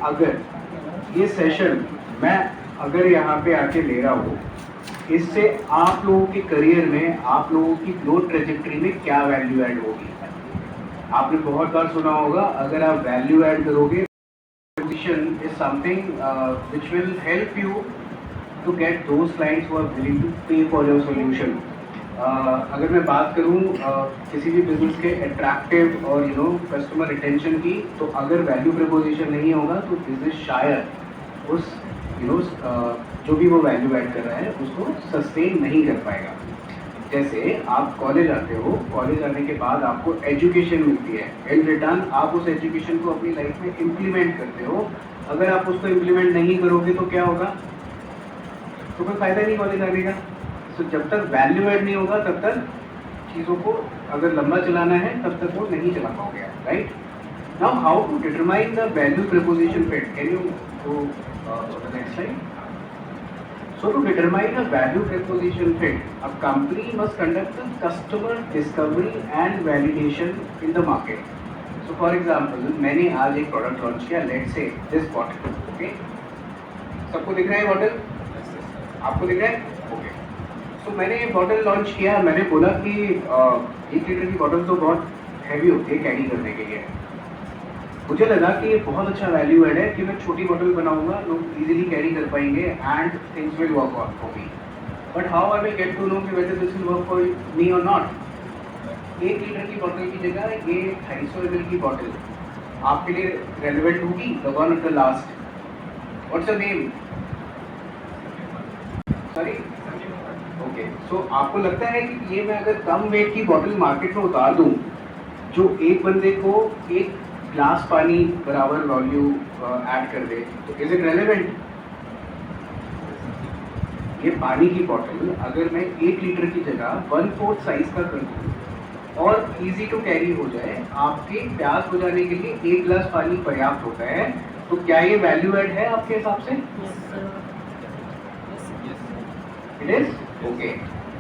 अगर ये सेशन मैं अगर यहाँ पे आके ले रहा हूँ, इससे आप लोगों के करियर में, आप लोगों की ग्रोथ ट्रेजेक्टरी में क्या वैल्यू ऐड होगी। आपने बहुत बार सुना होगा, अगर आप वैल्यू ऐड करोगे, position is something which will help you to get those clients who are willing to pay for your solution. अगर मैं बात करूँ किसी भी बिजनेस के अट्रैक्टिव और कस्टमर रिटेंशन की, तो अगर वैल्यू प्रपोजिशन नहीं होगा तो बिजनेस शायद उस जो भी वो वैल्यू ऐड कर रहा है उसको सस्टेन नहीं कर पाएगा। जैसे आप कॉलेज आते हो, कॉलेज आने के बाद आपको एजुकेशन मिलती है, इन रिटर्न आप उस एजुकेशन को अपनी लाइफ में इम्प्लीमेंट करते हो। अगर आप उसको इम्प्लीमेंट नहीं करोगे तो क्या होगा, तो कोई फायदा नहीं कॉलेज आने का। तो जब तक वैल्यू ऐड नहीं होगा तब तक चीज़ों को अगर लंबा चलाना है तब तक वो नहीं चला पाओगे, right. Now how to determine the value proposition fit, can you go to the next slide. So to determine a value proposition fit, a company must conduct a customer discovery and validation in the market. So for example, मैंने आज एक product launch किया, let's say this bottle, okay? सबको दिख रहा है bottle? आपको दिख रहा है? Okay. So मैंने ये बॉटल लॉन्च किया, मैंने बोला कि 1 लीटर की बॉटल तो बहुत हैवी होती है कैरी करने के लिए। मुझे लगा कि ये बहुत अच्छा वैल्यू ऐड है कि मैं छोटी बॉटल बनाऊंगा, लोग इजीली कैरी कर पाएंगे and things will work out for me. But how I will get to know कि whether this will work for me और नॉट। 1 लीटर की बॉटल की जगह ये 250 ml की बॉटल आपके लिए रेलेवेंट होगी, the one at the last. What's your name? Sorry, okay. So आपको लगता है कि ये मैं अगर कम वेट की बॉटल मार्केट में उतार दूं, जो एक बंदे को एक ग्लास पानी बराबर वॉल्यू ऐड कर दे, तो इज इट रेलेवेंट? ये पानी की बॉटल अगर मैं 1 लीटर की जगह 1/4 साइज का कर दूँ और इजी टू कैरी हो जाए, आपके प्यास बुझाने के लिए 1 गिलास पानी पर्याप्त होता है, तो क्या ये वैल्यू ऐड है आपके हिसाब से? It is okay.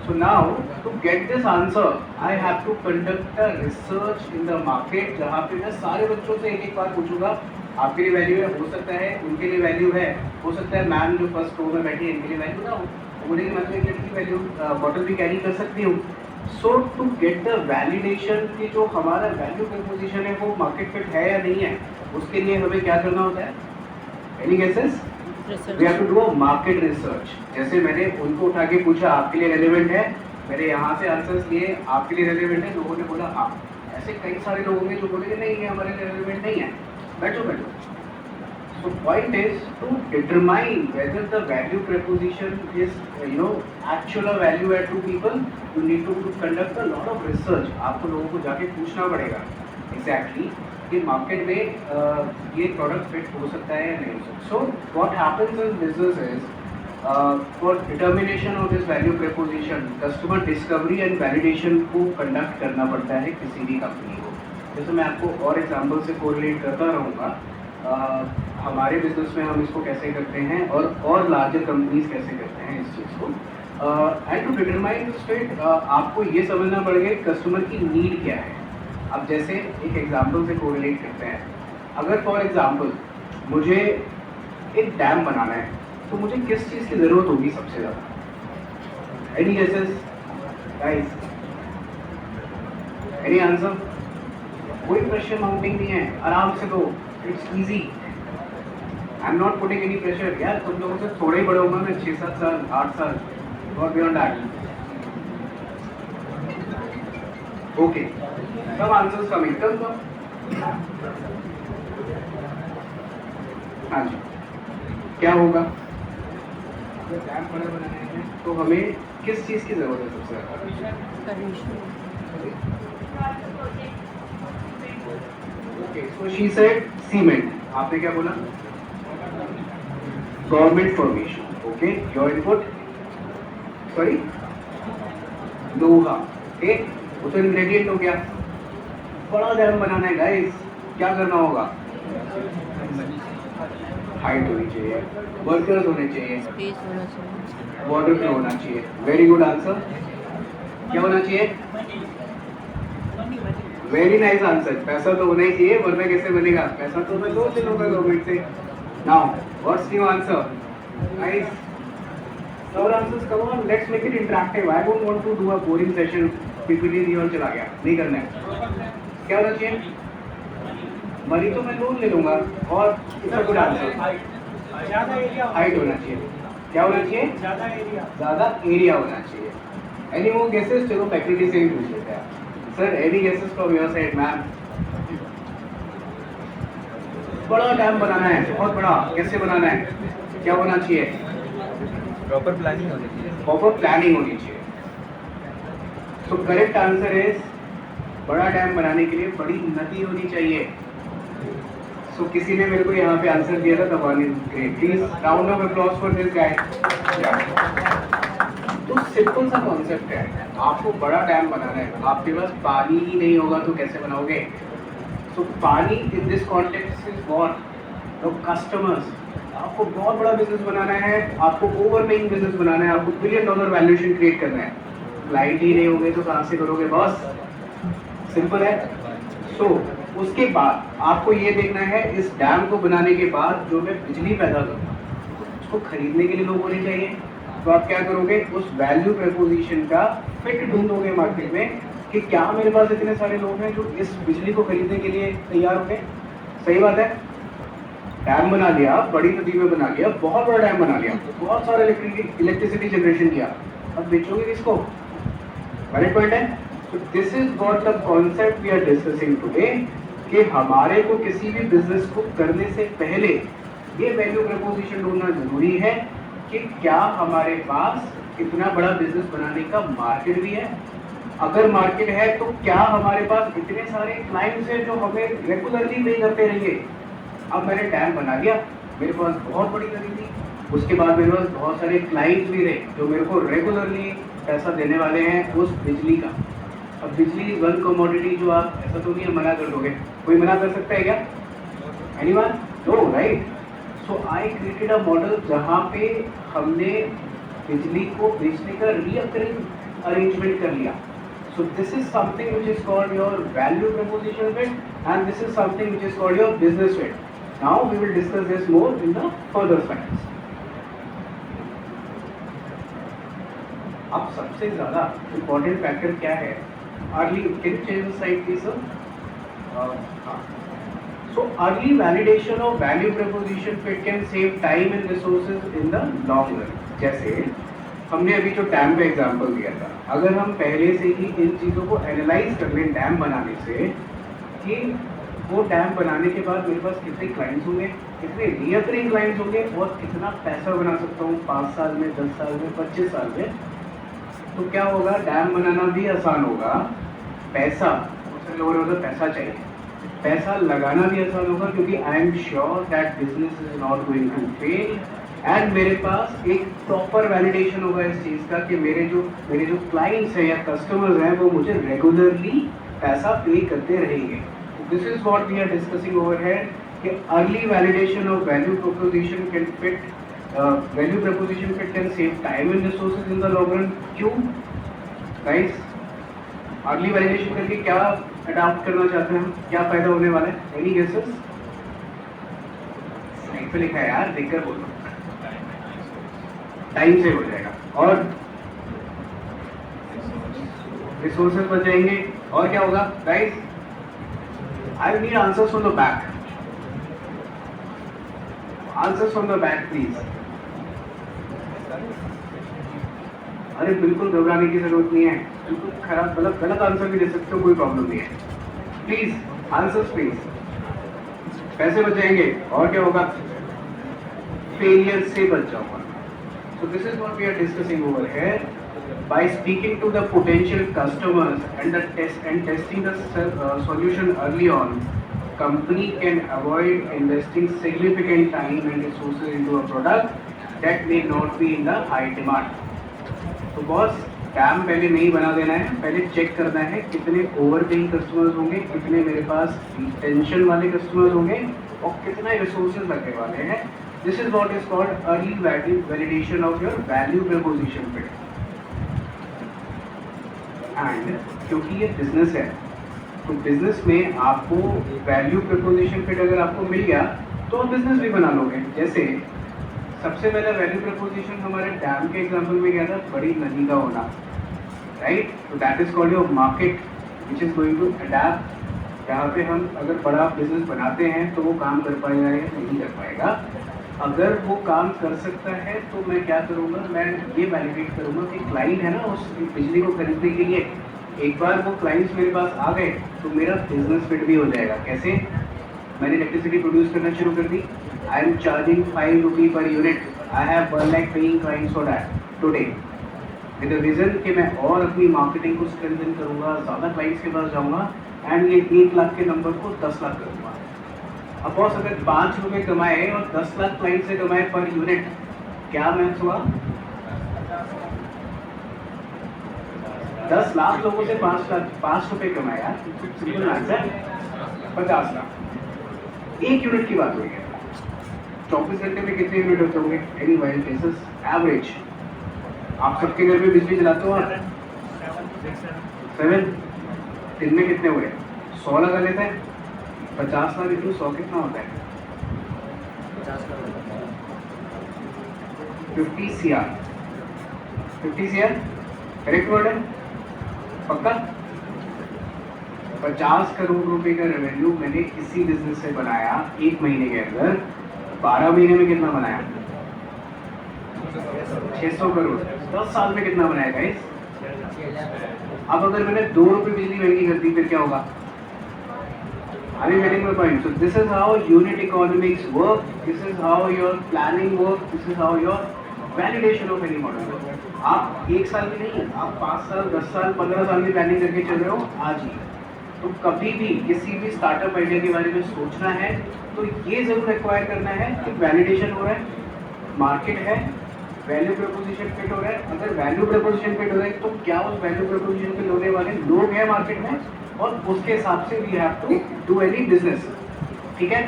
So now to get this answer, I have to conduct a research in the market, जहाँ पे मैं सारे बच्चों से एक बार पूछूंगा, आपके लिए वैल्यू है, हो सकता है उनके लिए वैल्यू है, हो सकता है मैम जो फर्स्ट रो में बैठी है इनके लिए वैल्यू ना हो, बोलेंगे मैं तो 1 लीटर की वैल्यू बॉटल भी कैरी कर सकती हूँ। सो टू गेट द वैलिडेशन की जो हमारा वैल्यू प्रपोजिशन है वो मार्केट फिट है या नहीं है, उसके लिए हमें क्या करना होता है? Any guesses? We have to do a market research. जैसे मैंने उनको उठा के पूछा आपके लिए रेलेवेंट है, मैंने यहाँ से आंसर्स लिए आपके लिए रेलेवेंट है, लोगों ने बोला हाँ। ऐसे कई सारे लोग होंगे जो बोलेंगे नहीं है हमारे लिए रेलेवेंट नहीं है, बैठो बैठो। So point is to determine whether the value proposition is actual value add to people. You need to conduct a lot of research. आपको लोगों को जाके पूछना पड़ेगा exactly कि मार्केट में ये प्रोडक्ट फिट हो सकता है या नहीं हो सकता। So what happens in business is for determination of this value preposition, customer discovery and validation को कंडक्ट करना पड़ता है किसी भी कंपनी को। जैसे मैं आपको और एग्जांपल से कोरिलेट करता रहूँगा, हमारे बिजनेस में हम इसको कैसे करते हैं और लार्जर कंपनीज कैसे करते हैं इस चीज़ को। And to determine this fit आपको ये समझना पड़ेगा कस्टमर की नीड क्या है। अब जैसे एक एग्जांपल से कोरिलेट करते हैं, अगर फॉर एग्जांपल मुझे एक डैम बनाना है तो मुझे किस चीज़ की ज़रूरत होगी सबसे ज़्यादा? Any guesses guys? Any answer? कोई प्रेशर माउंटिंग नहीं है, आराम से दो, it's easy. I am not putting any pressure यार, तुम लोगों से थोड़ा ही बड़ा होगा मैं, 6-7 साल 8 साल और बियॉन्ड दैट। ओके, सब आंसर्स कमिंग, कम हाँ जी। क्या होगा अगर डैम बड़ा बनाने हैं तो हमें किस चीज़ की ज़रूरत है सबसे ज़्यादा? Okay, so she said cement, आपने क्या बोला? Government permission. Okay, your input? Sorry, लोहा। ठीक, वो तो इंग्रेडिएंट हो गया। बड़ा डैम बनाना है गाइस, क्या करना होगा? हाइट होनी चाहिए, वर्कर्स होने चाहिए, वाटर फ्लो होना चाहिए। Very good answer. क्या होना चाहिए? Very nice answer. पैसा तो होना ही चाहिए, वरना कैसे बनेगा? पैसा तो मैं लोन ले लूंगा गवर्नमेंट से। Now, what's new answer? Guys, our answers, come on, let's make it interactive. I don't want to do a boring session. PPT दी और चला गया, नहीं करना है. क्या होना चाहिए? मनी तो मैं लोन ले लूंगा और इसका गुड आंसर. हाइट होना चाहिए. क्या होना चाहिए? ज़्यादा एरिया होना चाहिए. Any more guesses? चलो फैकल्टी से ही पूछ लेते हैं. Sir, any guesses from your side ma'am? बड़ा डैम बनाना है, बहुत बड़ा. कैसे बनाना है? क्या होना चाहिए? प्रॉपर प्लानिंग होनी चाहिए. प्रॉपर प्लानिंग होनी चाहिए. तो करेक्ट आंसर इज, बड़ा डैम बनाने के लिए बड़ी नदी होनी चाहिए. सो किसी ने मेरे को यहाँ पे आंसर दिया था, तब great. Please round of applause for this guy. तो सिंपल सा कॉन्सेप्ट है. आपको बड़ा डैम बनाना है, आपके पास पानी ही नहीं होगा तो कैसे बनाओगे? सो पानी in this context is what? The customers. आपको बहुत बड़ा बिजनेस बनाना है, आपको ओवरपेइंग बिजनेस बनाना है, आपको $1 बिलियन वैल्यूएशन क्रिएट करना है. क्लाइंट ही नहीं होंगे तो कहाँ से करोगे बॉस? सिंपल है. सो उसके बाद आपको ये देखना है, इस डैम को बनाने के बाद जो मैं बिजली पैदा करूँगा उसको खरीदने के लिए लोग होने चाहिए. तो आप क्या करोगे? उस वैल्यू प्रपोजिशन का फिट ढूंढोगे मार्केट में कि क्या मेरे पास इतने सारे लोग हैं जो इस बिजली को खरीदने के लिए तैयार होंगे. सही बात है. डैम बना लिया, बड़ी नदी में बना लिया, बहुत बड़ा डैम बना लिया, बहुत सारा इलेक्ट्रिसिटी जनरेशन किया. अब बेचोगे किसको? वैलिड पॉइंट है. तो this is what the concept we are discussing today, कि हमारे को किसी भी बिजनेस को करने से पहले ये वैल्यू प्रपोजिशन ढूंढना जरूरी है कि क्या हमारे पास इतना बड़ा बिजनेस बनाने का मार्केट भी है. अगर मार्केट है तो क्या हमारे पास इतने सारे क्लाइंट्स हैं जो हमें रेगुलरली पे करते रहेंगे. अब मैंने डैम बना लिया, मेरे पास बहुत बड़ी नदी थी, उसके बाद मेरे पास बहुत सारे क्लाइंट्स भी रहे जो मेरे को रेगुलरली पैसा देने वाले हैं उस बिजली का. अब बिजली वन कमोडिटी जो आप ऐसा तो नहीं मना कर दोगे. कोई मना कर सकता है क्या? Anyone? No, right. So I created a model जहाँ पे हमने बिजली को बेचने का रीअकरिंग अरेंजमेंट कर लिया. So this is something which is called your value proposition fit, and this is something which is called your business fit. Now we will discuss this more in the further slides. अब सबसे ज़्यादा important factor क्या है? Early, can you change the slide please sir? So early validation of value proposition fit can save time and resources in the long run. जैसे हमने अभी जो dam का एग्जांपल दिया था, अगर हम पहले से ही इन चीज़ों को एनालाइज कर लें डैम बनाने से, कि वो डैम बनाने के बाद मेरे पास कितने क्लाइंट्स होंगे, कितने रिकरिंग क्लाइंट्स होंगे और कितना पैसा बना सकता हूँ 5 साल में, 10 साल में, 25 साल में, तो क्या होगा? डैम बनाना भी आसान होगा. पैसा, उससे लोगों को पैसा चाहिए, पैसा लगाना भी आसान होगा, क्योंकि I am sure that business is not going to fail. And मेरे पास एक प्रॉपर वैलिडेशन होगा इस चीज़ का कि मेरे जो क्लाइंट्स हैं या कस्टमर्स हैं वो मुझे रेगुलरली पैसा पे करते रहेंगे. This is what we are discussing over here, कि early validation of value proposition can save time and resources in the long run. क्यों गाइस? अर्ली वैलिडेशन करके क्या अडॉप्ट करना चाहते हैं हम? क्या फायदा होने वाला है? Any guesses? साइड पे लिखा है यार, देखकर बोलो. टाइम सेव हो जाएगा और रिसोर्सेज बच जाएंगे. और क्या होगा guys? I need answers from the back. Answers from the back please. अरे बिल्कुल घबराने की जरूरत नहीं है. बिल्कुल खराब गलत आंसर भी दे सकते हो, कोई प्रॉब्लम नहीं है. Please answers please. पैसे बच जाएंगे और क्या होगा? फेलियर से बच जाओगे. So this is what we are discussing over here. By speaking to the potential customers and testing the solution early on, company can avoid investing significant time and resources into a product that may not be in the high demand. तो boss, dam पहले नहीं बना देना है, पहले check करना है कितने ओवरपेइंग कस्टमर्स होंगे, कितने मेरे पास रिटेंशन वाले कस्टमर्स होंगे और कितने रिसोर्सेज लगने वाले हैं. This is what is called early validation of your value proposition fit. And क्योंकि ये बिजनेस है, तो बिजनेस में आपको वैल्यू प्रपोजिशन फिट अगर आपको मिल गया तो आप बिजनेस भी बना लोगे। जैसे सबसे पहला वैल्यू प्रपोजिशन हमारे डैम के एग्जाम्पल में क्या था, बड़ी नदी का होना, राइट। तो that is called your market which is going to adapt. यहाँ पे हम अगर बड़ा बिजनेस बनाते हैं तो वो काम कर पाएगा या नहीं कर पाएगा। अगर वो काम कर सकता है तो मैं क्या करूँगा, मैं ये वैलिडेट करूँगा कि क्लाइंट है ना उस बिजली को खरीदने के लिए, एक बार वो क्लाइंट्स मेरे पास आ गए तो मेरा बिजनेस फिट भी हो जाएगा। कैसे? मैंने इलेक्ट्रिसिटी प्रोड्यूस करना शुरू कर दी, I am charging 5 rupee per unit, I have 1 lakh paying clients for that today, with the reason कि मैं और अपनी मार्केटिंग को स्ट्रेंथन करूँगा, ज़्यादा क्लाइंट्स के पास जाऊँगा एंड ये 1 लाख के नंबर को 10 लाख करूँगा। अब बॉस अगर 5 रुपये कमाए और 10 लाख क्लाइंट से कमाए पर यूनिट, क्या मैच हुआ? 10 लाख लोगों से 5 रुपये कमाया, सिंपल आंसर 50 लाख। 1 यूनिट की बात हुई है। 24 घंटे में कितने यूनिट होते होंगे? एनी वाइल्ड केसेस एवरेज आप सबके घर में बिजली चलाते हो आप? 7। दिन में कितने हुए? 100 लगा लेते हैं। 50 लाख इंटू 100 कितना होता है? 50 CR। 50 CR करेक्ट वर्ड है? पक्का? 50 करोड़ रुपए का रेवेन्यू मैंने इसी बिजनेस से बनाया 1 महीने के अंदर। 12 महीने में कितना बनाया? 600 करोड़। 10 साल में कितना बनाया गाइस? अब अगर मैंने 2 रुपए बिजली महंगी कर दी फिर क्या होगा? Are you getting my point? So this is how unit economics work. This is how your planning work. This is how your validation of any model work. आप 1 साल में नहीं, आप 5 साल, 10 साल, 15 साल की प्लानिंग करके चल रहे हो आज ही। तो कभी भी किसी भी स्टार्टअप आइडिया के बारे में सोचना है तो ये जरूर एक्वायर करना है कि वैलिडेशन हो रहा है, मार्केट है, वैल्यू प्रपोजिशन फिट हो रहा है। अगर वैल्यू प्रपोजिशन फिट हो रहा है तो क्या उस वैल्यू प्रपोजिशन पे होने वाले लोग हैं मार्केट में, और उसके हिसाब से we have to do any business. ठीक है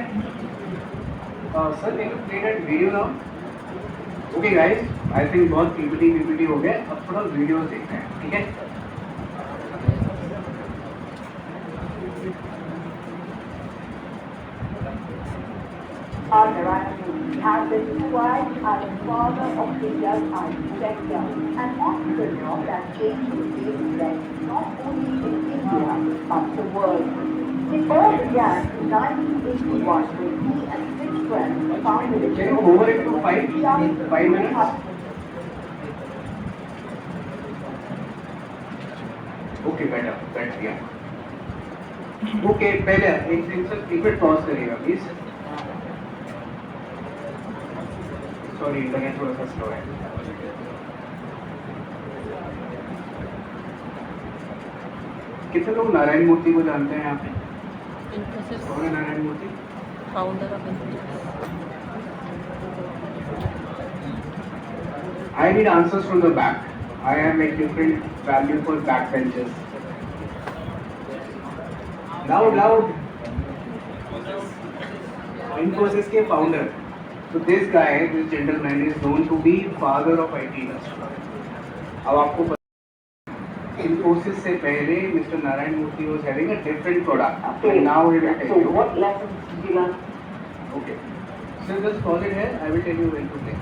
sir, can you play that video now? Okay guys, I think बहुत पीपीटी हो गया, अब थोड़ा वीडियो देखते हैं। ठीक है, Has been described as the father of India's IT sector, an entrepreneur that changed the game then not only in India but the world. It all began in 1981 when he and 6 friends founded a can you over it to 5 minutes? Okay बैठ गया। Okay, पहले एक minute pause करिएगा please. Sorry, internet थोड़ा सा slow है। कितने लोग नारायण मूर्ति को जानते हैं यहाँ पे? कौन है Narayan Murthy? Founder of Infosys. I need answers from the back. I have a different value for backbenchers. Loud. Infosys के founder. So this guy, this gentleman is known to be father of IT industry. अब आपको पता, Infosys से पहले Mr. Narayan Murthy was having a different product. And now he will tell you. So what lessons did you learn? Okay. So just pause it here. I will tell you when to play.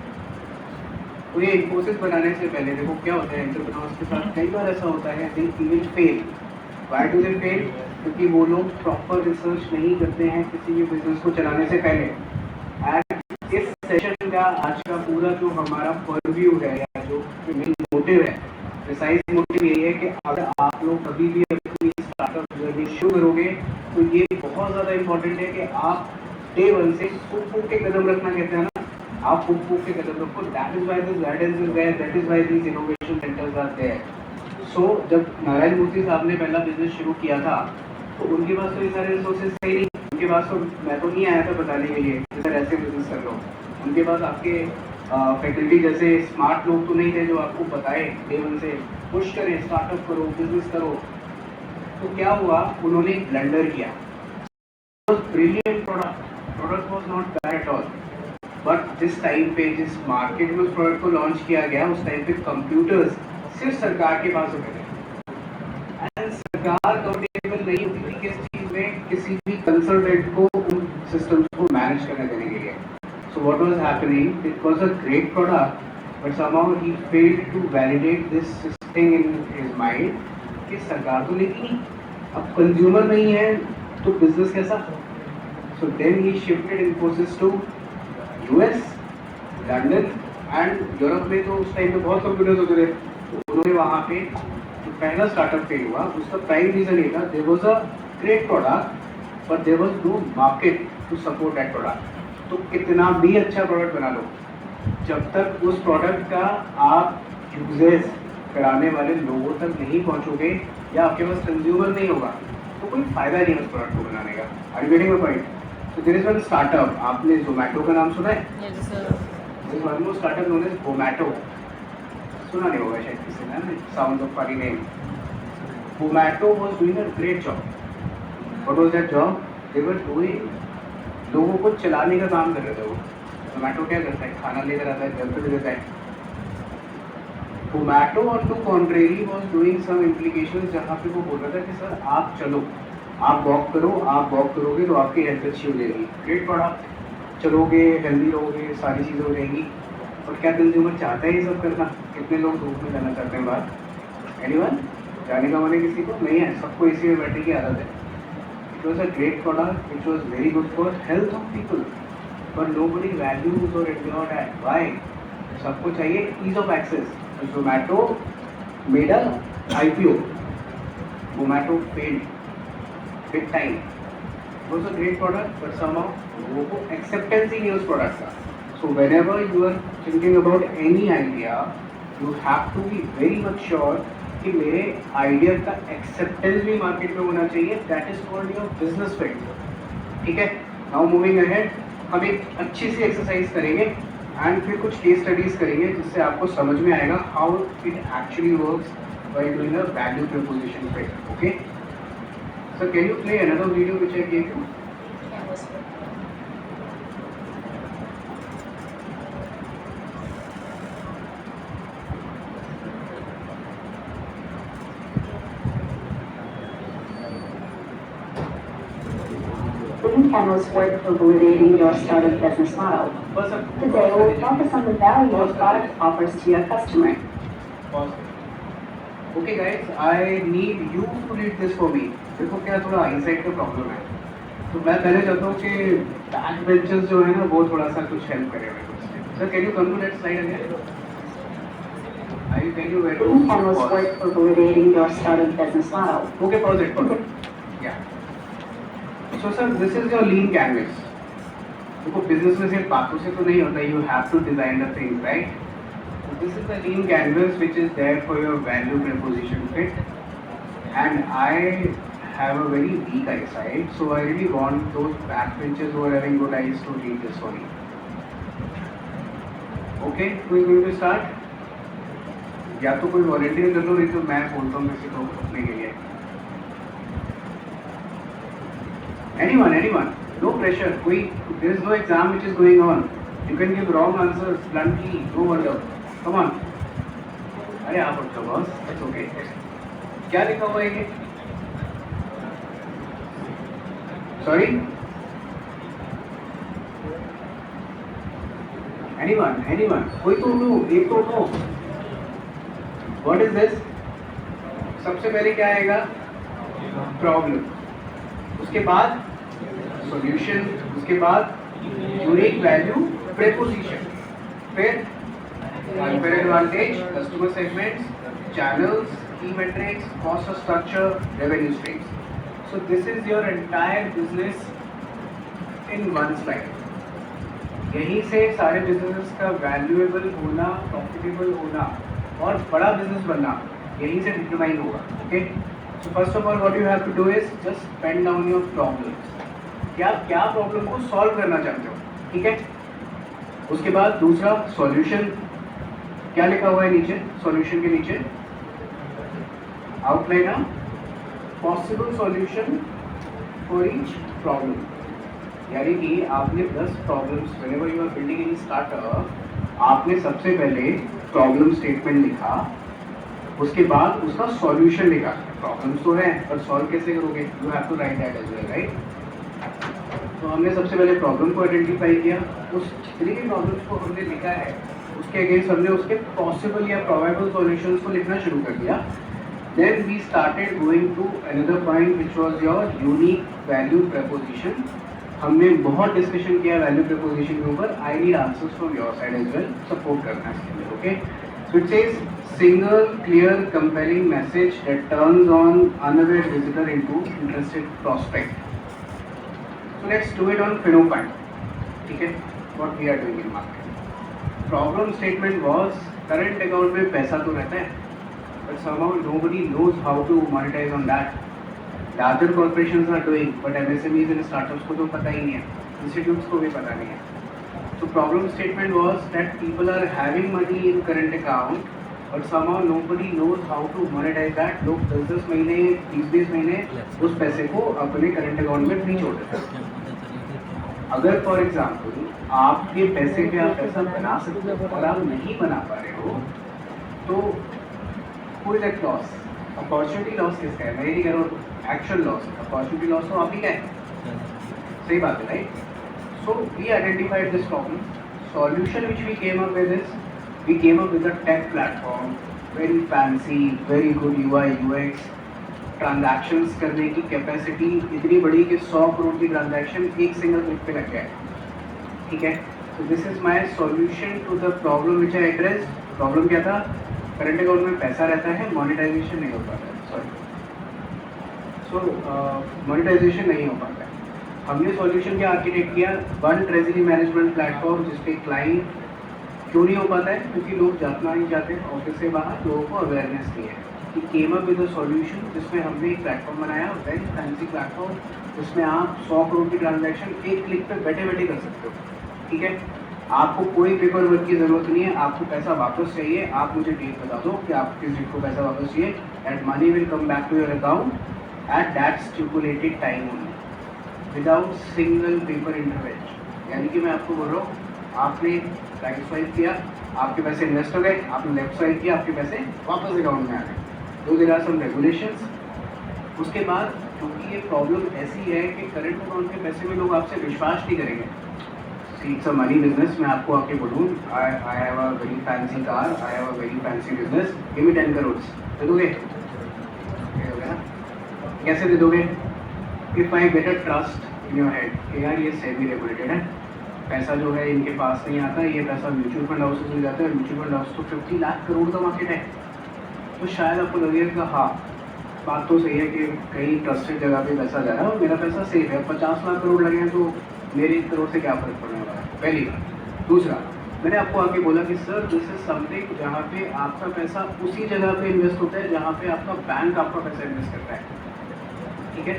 तो ये इन्फोसिस बनाने से पहले देखो क्या होता है, entrepreneurs के साथ कई बार ऐसा होता है they will fail. Why do they fail? क्योंकि वो लोग प्रॉपर रिसर्च नहीं करते हैं किसी भी बिजनेस को चलाने से पहले। एंड इस सेशन का आज का पूरा जो हमारा परव्यू है या जो मेन मोटिव है, प्रिसाइज मोटिव यही है कि अगर आप लोग कभी भी अपनी स्टार्टअप जर्नी शुरू करोगे तो ये बहुत ज़्यादा इम्पोर्टेंट है कि आप डे 1 से फूक के कदम रखना, कहते हैं ना, आप फूक के कदम रखो। That is why this guidance is there, that is why this innovation centers are there. So जब नारायण मूर्ति साहब ने पहला बिजनेस शुरू किया था तो उनके पास तो ये सारे रिसोर्सेज थे नहीं। उनके पास तो मैं तो नहीं आया था बताने के लिए सर ऐसे बिजनेस कर लो। उनके पास आपके फैकल्टी जैसे स्मार्ट लोग तो नहीं थे जो आपको बताए डे 1 से पुश करें, स्टार्टअप करो, बिजनेस करो। तो क्या हुआ, उन्होंने एक ब्लंडर किया। Brilliant product was not bad at all, but जिस टाइम पे जिस मार्केट में उस प्रोडक्ट को लॉन्च किया गया उस टाइम पे कंप्यूटर्स सिर्फ सरकार के पास होते थे। एंड सरकार कंफर्टेबल नहीं होती थी किस चीज़ में, किसी भी कंसल्टेंट को उन सिस्टम्स को मैनेज करने देने के लिए। So what was happening? It was a great product, but somehow he failed to validate this thing in his mind कि सरकार तो लेगी नहीं, अब कंज्यूमर नहीं है तो बिजनेस कैसा? So then he shifted Infosys to US, London and Europe में। तो उस टाइम पे बहुत कंप्यूटर्स होते थे, तो उन्होंने वहाँ पे जो पहला स्टार्टअप फेल हुआ उसका प्राइम रीजन ये था, there was a great product but there was no market to support that product. तो कितना भी अच्छा प्रोडक्ट बना लो, जब तक उस प्रोडक्ट का आप यूजेस कराने वाले लोगों तक नहीं पहुंचोगे या आपके पास कंज्यूमर नहीं होगा तो कोई फायदा नहीं है उस प्रोडक्ट को बनाने का। Are you getting my point? So there is one startup, आपने जोमेटो का नाम सुना है? Yes, sir. There is one more startup known as Zomato, सुना नहीं होगा शायद किसी ने, sound of funny name. Zomato was doing a great job. What was that job? They were doing, लोगों को चलाने का काम कर रहे थे वो। जोमेटो क्या करता है? खाना लेकर आता है, घर पे दे देता है। जोमेटो और to contrary was doing some implications, जहाँ पे वो बोल रहा था कि सर आप चलो, आप वॉक करो, आप वॉक करोगे तो आपकी हेल्थ अच्छी हो जाएगी। ग्रेट प्रोडक्ट, चलोगे हेल्दी रहोगे, सारी चीज़ें हो जाएंगी। और क्या कंज्यूमर चाहता है ये सब करना? कितने लोग धूप में जाना चाहते हैं बाहर? एनीवन? जाने का मन है किसी को? नहीं है, सबको इसी में बैठने की आदत है। It was a great product which was very good for health of people, but nobody values और एंजॉय दैट। व्हाई? सबको चाहिए ease of access. Zomato made a IPO, Zomato failed big time. It was a great product but somehow लोगों को acceptance ही नहीं उस product का। So whenever you are thinking about any idea, you have to be very much sure कि मेरे idea का acceptance भी market में होना चाहिए। That is called your business fit. ठीक है, नाउ मूविंग अहेड, हम एक अच्छी सी एक्सरसाइज करेंगे एंड फिर कुछ केस स्टडीज करेंगे जिससे आपको समझ में आएगा how it actually works while doing a value proposition fit. Okay, so can you play another video which I gave you? Yes, sir. Green Panels work for validating your startup business model. बस Today, we'll focus on the value your product offers to your customer. Okay guys, I need you to read this for me. देखो क्या थोड़ा eyesight का problem है, तो मैं पहले चाहता हूँ कि बैक बेंचर्स जो है ना वो थोड़ा सा कुछ हेल्प करे मेरे को। Sir can you come to that slide again? I will tell you where Green Panels to work for validating your startup business model. Okay, pause it. या so sir this is your lean canvas. देखो business में सिर्फ बातों से तो नहीं होता, you have to design the things, right? This is the lean canvas which is there for your value proposition fit, and I have a very weak eyesight, so I really want those backbenchers who are having good eyes to read this for me. Okay, who is going to start? या तो कोई volunteer कर लो, नहीं तो मैं बोलता हूँ किसी को अपने के लिए। Anyone, no pressure. There is no exam which is going on. You can give wrong answers bluntly, no wonder. Come on. अरे आप उठ जाओ बॉस, इट्स ओके। क्या लिखा हुआ है ये? सॉरी, एनीवन, कोई तो उठो, एक तो उठो। What is this? सबसे पहले क्या आएगा? प्रॉब्लम, उसके बाद सॉल्यूशन, उसके बाद यूनिक वैल्यू प्रीपोजिशन, फिर unfair advantage, customer segments, channels, key metrics, cost structure, revenue streams. So this is your entire business in one slide. यहीं से सारे businesses का valuable होना, profitable होना और बड़ा business बनना यहीं से determine होगा. Okay? So first of all, what you have to do is just pen down your problems. क्या problem को solve करना चाहते हो, ठीक है? उसके बाद दूसरा solution, क्या लिखा हुआ है नीचे? सॉल्यूशन के नीचे आउटलाइन है possible solution for each problem, यानी कि आपने 10 problems, whenever you are building any startup, आपने सबसे पहले प्रॉब्लम स्टेटमेंट लिखा, उसके बाद उसका सॉल्यूशन लिखा। प्रॉब्लम्स तो है पर सॉल्व कैसे करोगे? You have to write that as well, right? तो हमने सबसे पहले प्रॉब्लम को आइडेंटिफाई किया, उस जितनी भी प्रॉब्लम्स को हमने लिखा है उसके अगेंस्ट हमने उसके पॉसिबल या प्रोबेबल सॉल्यूशंस को लिखना शुरू कर दिया. Then we started going to another point which was your unique value proposition. हमने बहुत डिस्कशन किया वैल्यू प्रपोजिशन के ऊपर. I need answers from your side as well, support करना है इसके लिए. Okay, so it says single clear compelling message that turns on unaware visitor into interested prospect. So let's do it on Phenotype. ठीक है, what we are doing in market. Problem statement was current account में पैसा तो रहता है, but somehow nobody knows how to monetize on that. Larger corporations are doing, but MSMEs and startups को तो पता ही नहीं है, institutes को भी पता नहीं है. So problem statement was that people are having money in current account, but somehow nobody knows how to monetize that. लोग 10-10 महीने 20-20 महीने उस पैसे को अपने करंट अकाउंट में फ्री छोड़ देते हैं. अगर फॉर एग्जाम्पल आपके पैसे पे आप पैसा बना सकते हो और आप नहीं बना पा रहे हो तो कोई दैट लॉस, अपॉर्चुनिटी लॉस किसका है? मैं ये नहीं कह रहा हूँ एक्चुअल लॉस, अपॉर्चुनिटी लॉस तो आप ही का है. सही बात है, right? So we identified this problem. Solution which we came up with is we came up with a tech platform, very fancy, very good UI UX, transactions करने की capacity इतनी बड़ी कि 100 करोड़ की ट्रांजैक्शन एक सिंगल क्लिक पे लग जाए. ठीक है, so this is my solution to the problem which I addressed. Problem क्या था? करंट अकाउंट में पैसा रहता है, मोनेटाइजेशन नहीं हो पाता है. मोनेटाइजेशन नहीं हो पाता है. हमने सॉल्यूशन क्या आर्किटेक्ट किया? वन ट्रेजरी मैनेजमेंट प्लेटफॉर्म जिसपे क्लाइंट क्यों नहीं हो पाता है? क्योंकि लोग जाना नहीं चाहते ऑफिस से बाहर, लोगों को अवेयरनेस नहीं है. कि केम अप विद अ सॉल्यूशन जिसमें हमने एक प्लेटफॉर्म बनाया, वेरी फैंसी प्लेटफॉर्म जिसमें आप 100 करोड़ की ट्रांजैक्शन एक क्लिक पे बैठे बैठे कर सकते हो. ठीक है, आपको कोई पेपर वर्क की ज़रूरत नहीं है. आपको पैसा वापस चाहिए, आप मुझे डेट बता दो कि आप किस डेट को पैसा वापस चाहिए. That money will come back to your account at that stipulated time only, without single paper intervention. यानी कि मैं आपको बोल रहा हूँ, आपने राइट स्वाइप किया, आपके पैसे इन्वेस्ट हो गए, आपने लेफ्ट स्वाइप किया, आपके पैसे वापस अकाउंट में आ गए. तो देयर आर सम रेगुलेशंस. उसके बाद क्योंकि ये प्रॉब्लम ऐसी है कि करंट अकाउंट के पैसे में लोग आपसे विश्वास नहीं करेंगे. It's a money business. मैं आपको आके बोलूँ I have a very fancy car, I have a very fancy business, give me 10 crore, दे दोगे? कैसे दे दोगे? If I get a trust in your head, यार ये सेबी रेगुलेटेड है, पैसा जो है इनके पास नहीं आता, ये पैसा म्यूचुअल फंड हाउस में जाता है, म्यूचुअल फंड हाउस तो 50 लाख करोड़ का मार्केट है. तो शायद आपको लगेगा हाँ बात तो सही है कि कहीं ट्रस्टेड जगह पे पैसा जा रहा है और मेरा पैसा सेफ है. 50 लाख करोड़ लगे हैं तो मेरे 1 करोड़ से क्या फर्क पड़ने वाला है? पहली बात. दूसरा, मैंने आपको आके बोला कि सर दिस इज समथिंग जहाँ पे आपका पैसा उसी जगह पे इन्वेस्ट होता है जहाँ पे आपका बैंक आपका पैसा इन्वेस्ट करता है. ठीक है,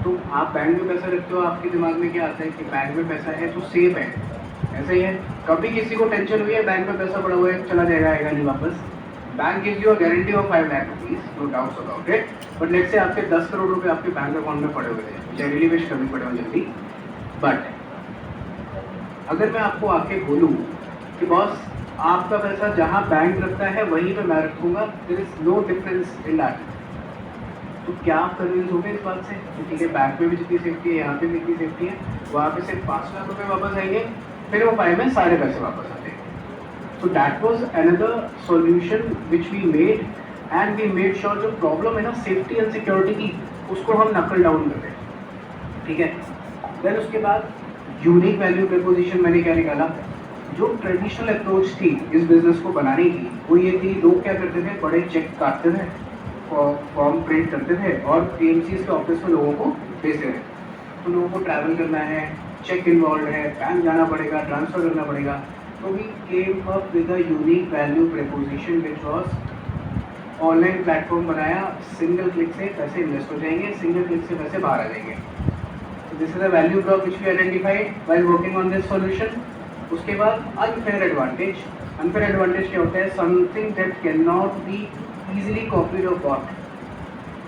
तो आप बैंक में पैसा रखते हो, आपके दिमाग में क्या आता है कि बैंक में पैसा है तो सेफ है. ऐसा ही है, कभी किसी को टेंशन हुई है बैंक में पैसा पड़ा हुआ है चला जाएगा आएगा नहीं वापस? Bank gives you a guarantee of 5 lakh rupees, no doubts about it. But let's say आपके 10 करोड़ रुपए आपके बैंक अकाउंट में पड़े हुए हैं, चाहे रियली विश करनी पड़े हो जल्दी. बट अगर मैं आपको आके बोलूँ कि बॉस आपका पैसा जहाँ बैंक रखता है वहीं पे मैं रखूँगा, there is no difference in that, तो क्या आप कन्विंस हो गए इस बात से कि ठीक है बैंक में भी जितनी सेफ्टी है यहाँ पे भी इतनी सेफ्टी है, वहाँ पे सिर्फ 5 लाख रुपए वापस आएंगे, फिर वो 5 में सारे पैसे वापस आते हैं. So that was another solution which we made, and we made sure जो प्रॉब्लम है ना सेफ्टी एंड सिक्योरिटी की, उसको हम नकल डाउन कर दें. ठीक है, देन उसके बाद यूनिक वैल्यू प्रपोजिशन मैंने क्या निकाला? जो ट्रेडिशनल अप्रोच थी इस बिजनेस को बनाने की वो ये थी, लोग क्या करते थे, बड़े चेक काटते थे, फॉर्म प्रिंट करते थे और PMCs के ऑफिस में लोगों को भेजते थे. तो लोगों को ट्रैवल करना है, चेक इन्वॉल्व है, बैंक जाना पड़ेगा, ट्रांसफ़र करना पड़ेगा. तो we came up with a unique value proposition which was online platform बनाया, सिंगल क्लिक से पैसे इन्वेस्ट हो जाएंगे, सिंगल क्लिक से पैसे बाहर आ जाएंगे. तो this is a value block which we identified while working on this solution. उसके बाद अनफेयर एडवांटेज. अनफेयर एडवांटेज क्या होता है? Something that can not be easily copied और बॉट.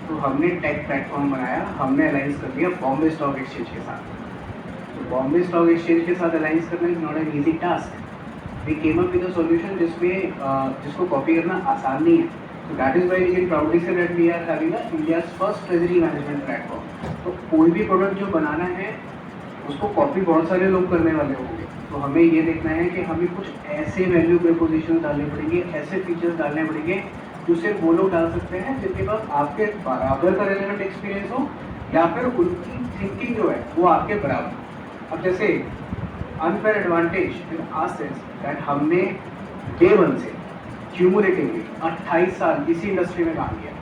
तो हमने टेक प्लेटफॉर्म बनाया, हमने अलाइंस कर दिया बॉम्बे स्टॉक एक्सचेंज के साथ. तो बॉम्बे स्टॉक एक्सचेंज के साथ अलाइंस करना is not an easy task. We came up with a solution जिसको कॉपी करना आसान नहीं है. तो that is why we can proudly say that we are having a India's first treasury management platform. तो कोई भी प्रोडक्ट जो बनाना है उसको कॉपी बहुत सारे लोग करने वाले होंगे। तो हमें ये देखना है कि हमें कुछ ऐसे वैल्यू प्रपोजिशन डालने पड़ेंगे, ऐसे फीचर्स डालने पड़ेंगे जो सिर्फ वो लोग डाल सकते हैं जिनके पास आपके बराबर का रेलेवेंट एक्सपीरियंस हो, या फिर उनकी थिंकिंग जो है वो आपके बराबर। अब जैसे unfair advantage in our sense that हमने डे वन से क्यूमुलेटिवली 28 साल इसी इंडस्ट्री में काम किया।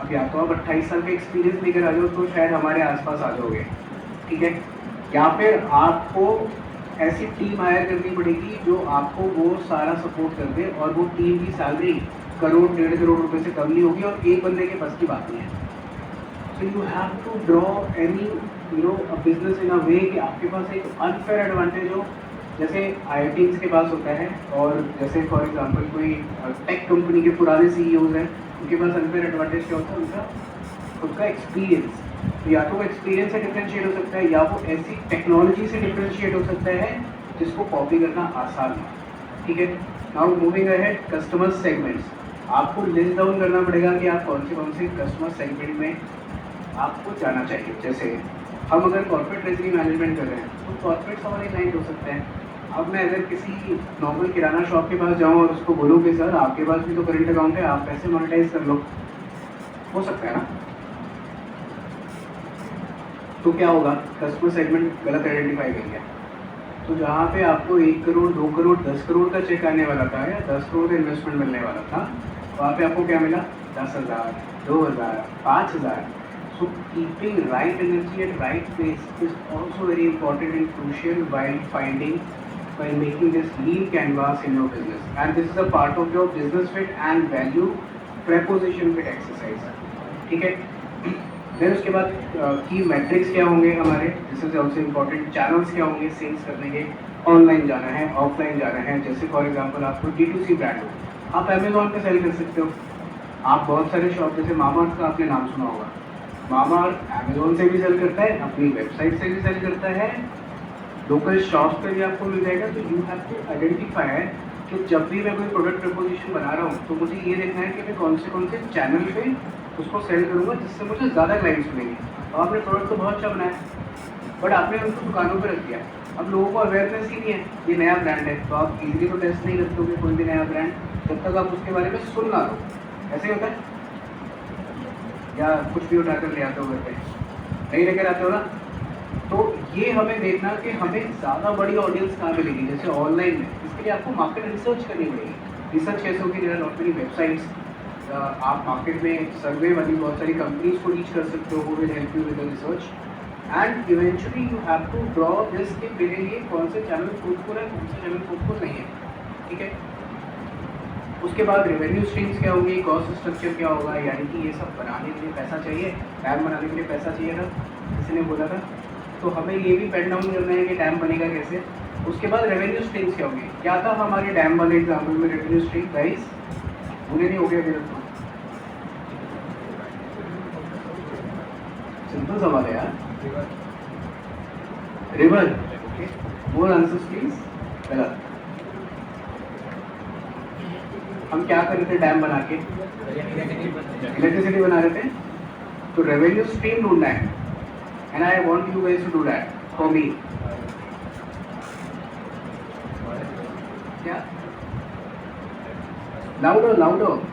अब या तो आप 28 साल का एक्सपीरियंस लेकर आ जाओ तो शायद हमारे आसपास आ जाओगे, ठीक है, या फिर आपको ऐसी टीम हायर करनी पड़ेगी जो आपको वो सारा सपोर्ट कर दे, और वो टीम की सैलरी करोड़ 1.5 करोड़ रुपए से कम नहीं होगी, और एक बंदे के बस की बात नहीं है। So you have to draw any a business in a way कि आपके पास एक अनफेयर एडवांटेज हो, जैसे IITs के पास होता है, और जैसे फॉर एग्जांपल कोई टेक कंपनी के पुराने CEOs हैं, उनके पास अनफेयर एडवांटेज क्या होता है, उनका खुद का एक्सपीरियंस। तो या तो वो एक्सपीरियंस से डिफरेंशिएट हो सकता है, या वो ऐसी टेक्नोलॉजी से डिफरेंशिएट हो सकता है जिसको कॉपी करना आसान है, ठीक है। Now moving ahead, customer segments. आपको लिस्ट डाउन करना पड़ेगा कि आप कौन से कस्टमर सेगमेंट में आपको जाना चाहिए। जैसे हम अगर कॉर्पोरेट ट्रेजरी मैनेजमेंट कर रहे हैं तो कॉर्पोरेट्स हमारे क्लाइंट हो सकते हैं। अब मैं अगर किसी नॉर्मल किराना शॉप के पास जाऊँ और उसको बोलूँ कि सर आपके पास भी तो करंट अकाउंट है, आप पैसे मोनेटाइज कर लो, हो सकता है ना। तो क्या होगा, कस्टमर सेगमेंट गलत आइडेंटिफाई कर गया। तो जहाँ पे आपको 1 करोड़ 2 करोड़ 10 करोड़ का चेक आने वाला था, या 10 करोड़ का इन्वेस्टमेंट मिलने वाला था, वहाँ पे आपको क्या मिला, 10,000 2,000 5,000। So keeping right energy at right place is also very important and crucial while making this lean canvas in your business. And this is a part of your business fit and value preposition fit exercise. ठीक है। फिर उसके बाद की matrix क्या होंगे हमारे, this is also important. Channels क्या होंगे सेल्स करने के, ऑनलाइन जाना है, ऑफलाइन जाना है। जैसे फॉर एग्जांपल आपको D2C ब्रांड हो, आप अमेजोन पे सेल कर सकते हो। आप बहुत सारे शॉप, जैसे मामाअर्थ का आपने नाम सुना होगा, मामाअर्थ अमेजोन से भी सेल करता है, अपनी वेबसाइट से भी सेल करता है, लोकल शॉप्स पे भी आपको मिल जाएगा। तो यू हैव टू आइडेंटिफाई कि जब भी मैं कोई प्रोडक्ट प्रपोजिशन बना रहा हूँ तो मुझे ये देखना है कि मैं कौन से चैनल पे उसको सेल करूँगा जिससे मुझे ज़्यादा क्लाइंट्स मिलेंगे। और आपने प्रोडक्ट तो बहुत अच्छा बनाया, बट आपने उनको दुकानों पर रख दिया। अब लोगों को अवेयरनेस ही नहीं है, ये नया ब्रांड है, तो आप इजीली तो टेस्ट नहीं कर दोगे कोई भी नया ब्रांड जब तक आप उसके बारे में सुन ना लो। ऐसे ही होता है, या कुछ भी उठाकर ले आते हो घर पे, नहीं लेकर आते हो ना। तो ये हमें देखना कि हमें ज़्यादा बड़ी ऑडियंस कहाँ मिलेगी। जैसे ऑनलाइन में, इसके लिए आपको मार्केट रिसर्च करनी पड़ेगी। रिसर्च कैसे होगी, there are not many websites. आप मार्केट में सर्वे वाली बहुत सारी कंपनीज को रीच कर सकते हो, वो will help you with the research. And eventually you have to draw this कि मेरे लिए कौन से चैनल फ्रूटफुल है, कौन से चैनल फ्रूटफुल नहीं है, ठीक है। उसके बाद रेवेन्यू स्ट्रीम्स क्या होंगी, कॉस्ट स्ट्रक्चर क्या होगा, यानी कि ये सब बनाने के लिए पैसा चाहिए, डैम बनाने के लिए पैसा चाहिए था, किसी ने बोला था। तो हमें ये भी पेन डाउन करना है कि डैम बनेगा कैसे। उसके बाद रेवेन्यू स्ट्रीम्स क्या होंगे, क्या था हमारे डैम वाले एग्जाम्पल में रेवेन्यू स्ट्रीम, गाइस उन्हें नहीं हो गया फिर तो सिंपल सवाल है यार। River, okay, more answers please. गलत। हम क्या कर रहे थे डैम बना के, इलेक्ट्रिसिटी बना रहे थे। तो रेवेन्यू स्ट्रीम ढूंढना है, and I want you guys to do that for me. क्या लाउडर लाउडर।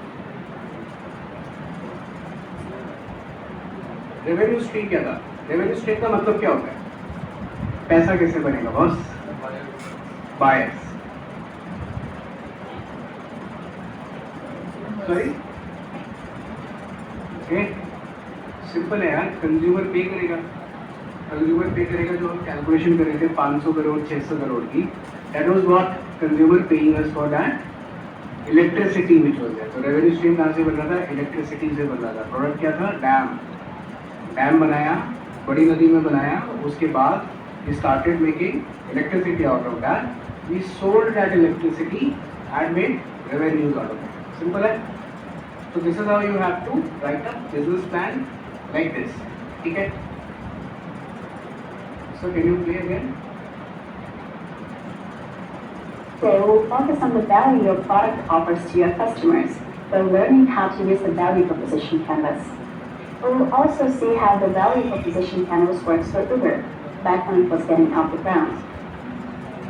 रेवेन्यू स्ट्रीम क्या था, रेवेन्यू स्ट्रीम का मतलब क्या होता है, पैसा कैसे बनेगा बॉस, बायर्स, सॉरी सिंपल है यार, कंज्यूमर पे करेगा। कंज्यूमर पे करेगा, जो हम कैलकुलेशन कर रहे थे 500 करोड़ 600 करोड़ की, that was what consumer paying us for that electricity which was there. तो रेवेन्यू स्ट्रीम कहाँ से बन रहा था, इलेक्ट्रिसिटी से बन रहा था। प्रोडक्ट क्या था, डैम। डैम बनाया, बड़ी नदी में बनाया, उसके बाद we started making electricity out of that. We sold that electricity and made revenues out of it. Simple है। So this is how you have to write a business plan like this. ठीक है? So can you play again? So focus on the value your product offers to your customers while learning how to use the value proposition canvas. We'll also see how the value proposition canvas works for Uber. back when it was getting off the ground.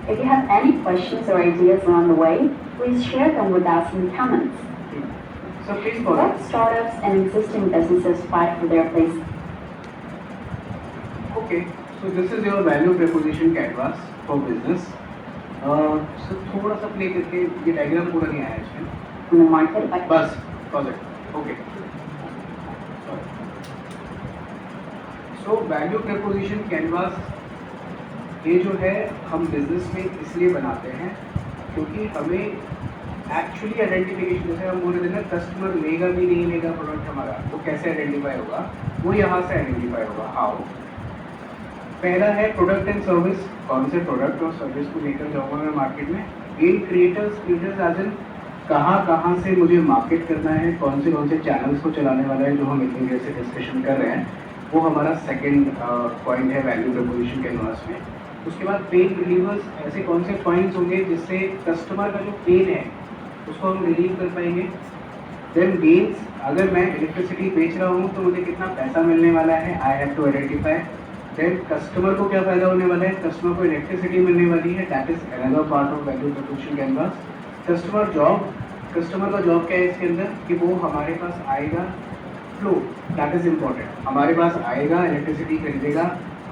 If you have any questions or ideas along the way, please share them with us in the comments. So please follow. What startups and existing businesses fight for their place? Okay, so this is your value proposition canvas for business. So थोड़ा सा play करके ये diagram पूरा नहीं आया इसमें. In the market by बस pause it. Okay. So value preposition canvas ये जो है हम बिजनेस में इसलिए बनाते हैं क्योंकि हमें एक्चुअली आइडेंटिफिकेशन, जैसे हम बोल रहे थे ना, कस्टमर लेगा भी नहीं लेगा प्रोडक्ट हमारा, वो कैसे आइडेंटिफाई होगा, वो यहाँ से आइडेंटिफाई होगा. हाउ? पहला है प्रोडक्ट एंड सर्विस. कौन से प्रोडक्ट और सर्विस को लेकर जाऊँगा मैं मार्केट में. गेन क्रिएटर्स एज इन कहाँ से मुझे मार्केट करना है, कौन से चैनल्स को चलाने वाला है, जो हम इतनी देर से डिस्कशन कर रहे हैं, वो हमारा सेकंड पॉइंट है वैल्यू प्रपोजिशन कैनवास में. उसके बाद पेन रिलीवर्स, ऐसे कौन से पॉइंट्स होंगे जिससे कस्टमर का जो पेन है उसको हम रिलीव कर पाएंगे. देन गेन्स, अगर मैं इलेक्ट्रिसिटी बेच रहा हूँ तो मुझे कितना पैसा मिलने वाला है, I have to identify. Then customer को क्या फ़ायदा होने वाला है, कस्टमर को इलेक्ट्रिसिटी मिलने वाली है, that is another part of value preposition canvas. Customer का जॉब क्या है इसके अंदर कि वो हमारे पास आएगा, फ्लो, दैट इज इम्पॉर्टेंट. हमारे पास आएगा, इलेक्ट्रिसिटी खरीदेगा,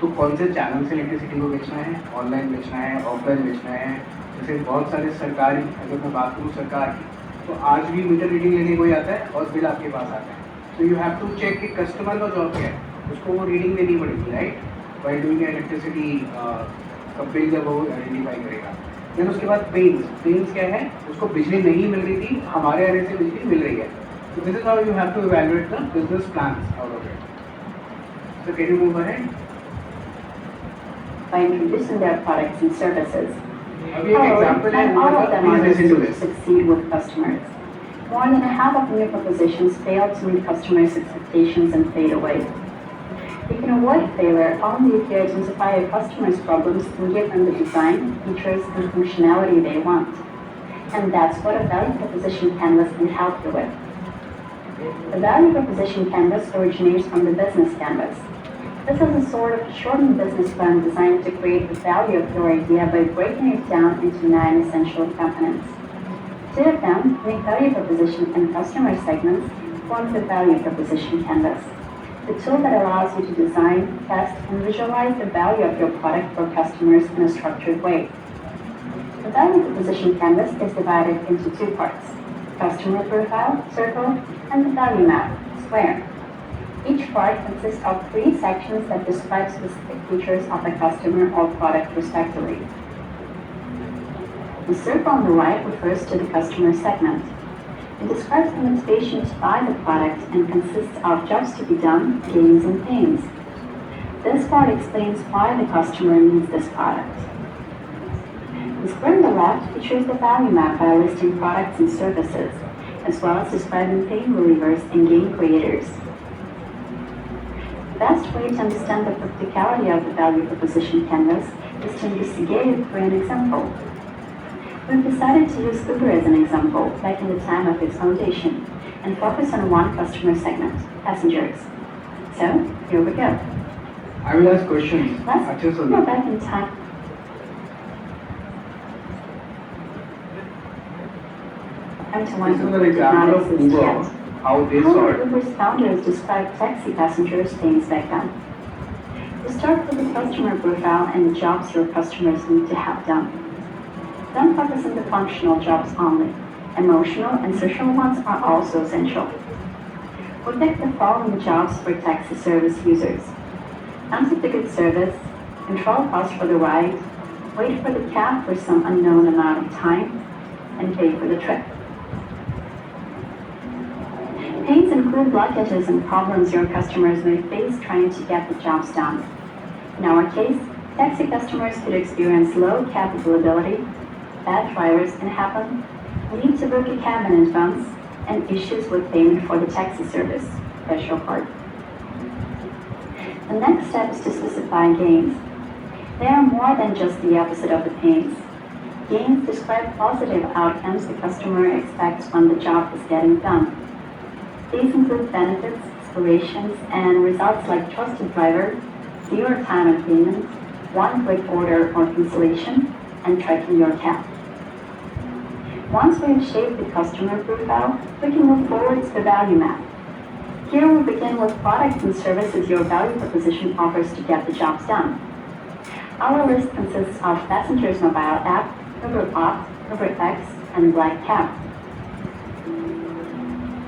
तो कौन से चैनल से इलेक्ट्रिसिटी को बेचना है, ऑनलाइन बेचना है, ऑफलाइन बेचना है. जैसे बहुत सारे सरकारी, अगर मैं बात करूँ सरकार की, तो आज भी मीटर रीडिंग लेने कोई आता है और बिल आपके पास आता है. तो यू हैव टू चेक कि कस्टमर का जॉब क्या है, उसको वो रीडिंग देनी पड़ेगी, राइट, बाई डूइंग इलेक्ट्रिसिटी का बिल जब वो आइडेंटिफाई करेगा. देन उसके बाद पेन्स क्या है, उसको बिजली नहीं मिल रही थी, हमारे आने से बिजली मिल रही है. So this is how you have to evaluate the business plans out of it. So can you move ahead? by introducing their products and services. अभी एक एग्जांपल है, And all of them are please listen to to this. succeed with customers. More than a half of new propositions fail to meet customers' expectations and fade away. You can avoid failure only if you identify your customers' problems and give them the design, features, and functionality they want. And that's what a value proposition canvas can help you with. The value proposition canvas originates from the business canvas. This is a sort of shortened business plan designed to create the value of your idea by breaking it down into 9 essential components. 2 of them, make value proposition and customer segments, form the value proposition canvas, the tool that allows you to design, test, and visualize the value of your product for customers in a structured way. The value proposition canvas is divided into 2 parts: customer profile, circle, and the value map, square. Each part consists of 3 sections that describe specific features of the customer or product respectively. The circle on the right refers to the customer segment. It describes the motivation to buy the product and consists of jobs to be done, gains, and pains. This part explains why the customer needs this product. The square on the left features the value map by listing products and services, as well as describing pain relievers and gain creators. The best way to understand the practicality of the value proposition canvas is to investigate it through an example. We've decided to use Uber as an example back in the time of its foundation and focus on one customer segment, passengers. So, here we go. I will ask questions. Let's go back in time. This is an example of Uber, how they How saw would it. Uber's founders describe taxi passengers' things back then? We start with the customer profile and the jobs your customers need to have done. Don't focus on the functional jobs only. Emotional and social ones are also essential. We pick the following jobs for taxi service users: answer to good service, control costs for the ride, wait for the cab for some unknown amount of time, and pay for the trip. Pains include blockages and problems your customers may face trying to get the jobs done. In our case, taxi customers could experience low cab availability, bad drivers can happen, need to book a cab in advance, and issues with payment for the taxi service, special part. The next step is to specify gains. They are more than just the opposite of the pains. Gains describe positive outcomes the customer expects when the job is getting done. These include benefits, aspirations, and results like trusted driver, zero time and payment, one-click order or cancellation, and tracking your account. Once we have shaped the customer profile, we can move forward to the value map. Here we begin with products and services your value proposition offers to get the jobs done. Our list consists of Passenger's mobile app, Uber Opt, Uber X, and Black Cab.